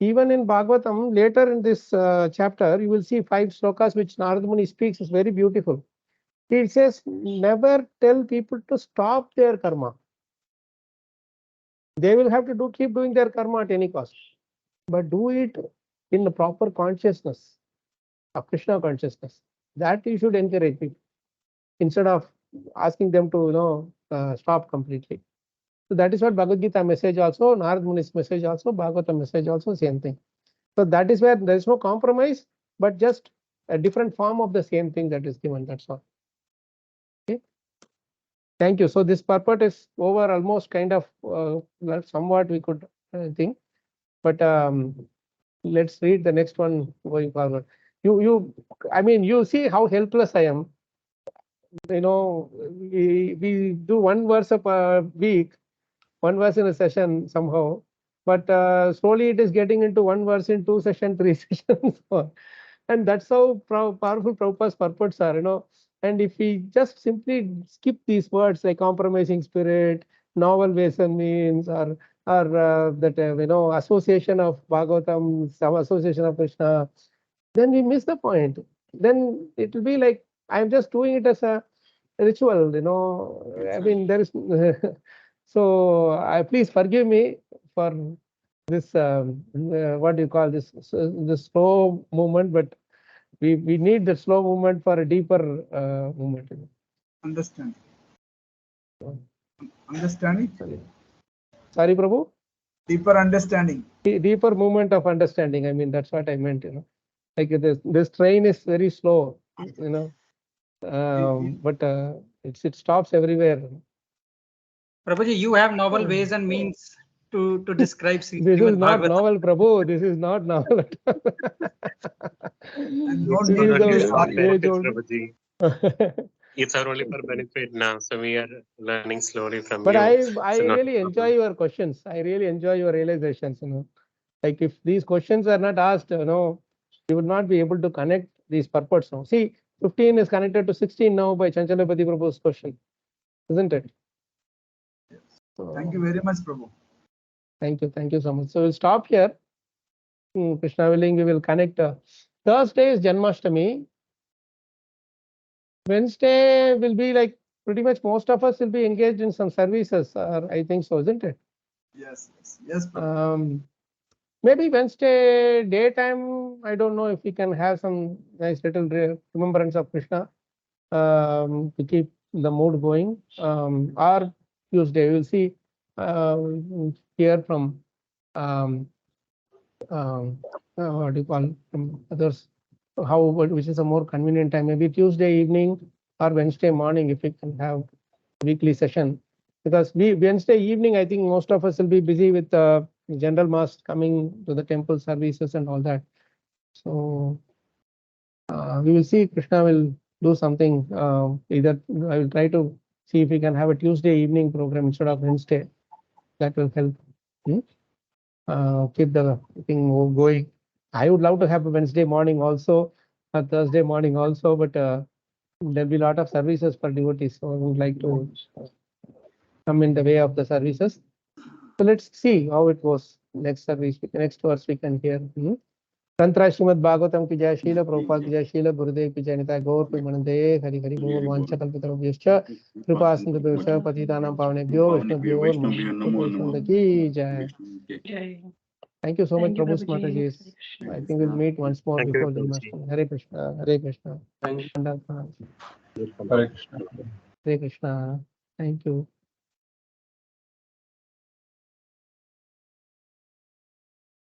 Even in Bhagavatam, later in this chapter, you will see 5 slokas which Narada Muni speaks. Is very beautiful. It says, never tell people to stop their karma. They will have to keep doing their karma at any cost, but do it in the proper consciousness of Krishna consciousness. That you should encourage people instead of asking them to stop completely. So that is what Bhagavad Gita message also, Narada Muni's message also, Bhagavatam message also, same thing. So that is where there is no compromise, but just a different form of the same thing that is given. That's all. Okay. Thank you. So this purport is over almost kind of somewhat we could think, but let's read the next one going forward. I mean, you see how helpless I am. We do one verse a week, one verse in a session somehow, but slowly it is getting into one verse in 2 sessions, 3 sessions. And that's how powerful Prabhupada's purports are. And if we just simply skip these words like compromising spirit, novel ways and means, or that association of Bhagavatam, some association of Krishna, then we miss the point. Then it will be like I'm just doing it as a ritual. I mean, there is so please forgive me for this what do you call this slow movement, but we need the slow movement for a deeper movement.
Understanding. Understanding.
Sorry, Prabhu.
Deeper understanding.
Deeper movement of understanding. I mean, that's what I meant. Like this train is very slow. But it stops everywhere.
Prabhuji, you have novel ways and means to describe
This is not
Bhagavatam.
novel, Prabhu. This is not novel at all.
And
This
not
is
only
the
for
age old.
It's our only for benefit now, so we are learning slowly from
But
you.
I
So not
really
a
enjoy
problem.
your questions. I really enjoy your realizations. Like if these questions are not asked, you would not be able to connect these purports now. See, 15 is connected to 16 now by Chanchalapati Prabhu's question, isn't it? So,
Thank you very much, Prabhu.
thank you so much. So we'll stop here. Krishna willing, we will connect. Thursday is Janmashtami. Wednesday will be like pretty much most of us will be engaged in some services. I think so, isn't it?
Yes, Prabhu.
Maybe Wednesday daytime, I don't know if we can have some nice little remembrance of Krishna to keep the mood going. Or Tuesday, we'll see, hear from what do you call, from others, which is a more convenient time. Maybe Tuesday evening or Wednesday morning if we can have weekly session. Because Wednesday evening, I think most of us will be busy with general mass coming to the temple services and all that. So we will see. Krishna will do something. Either I will try to see if we can have a Tuesday evening program instead of Wednesday. That will help keep the thing going. I would love to have a Wednesday morning also, a Thursday morning also, but there'll be a lot of services for devotees, so I would like to come in the way of the services. So let's see how it goes. Next service, next verse we can hear. Tantra Srimad Bhagavatam ki jai, Srila Prabhupada ki jai, Srila Gurudev ki jai, Nitai Gaur Premanande, Hari Hari Bol, Vancha Kalpitarabhyascha, Kripa Sindhubhyascha, Patitanam Pavanebhyo, Vaishnavyo, Namo Namo ki jai. Thank you so much, Prabhu Mataji. I think we'll meet once more
Thank you,
before the
Prabhuji.
Janmashtami. Hare Krishna, Hare Krishna.
Thank you.
Hare
Hare Krishna.
Krishna. Thank you.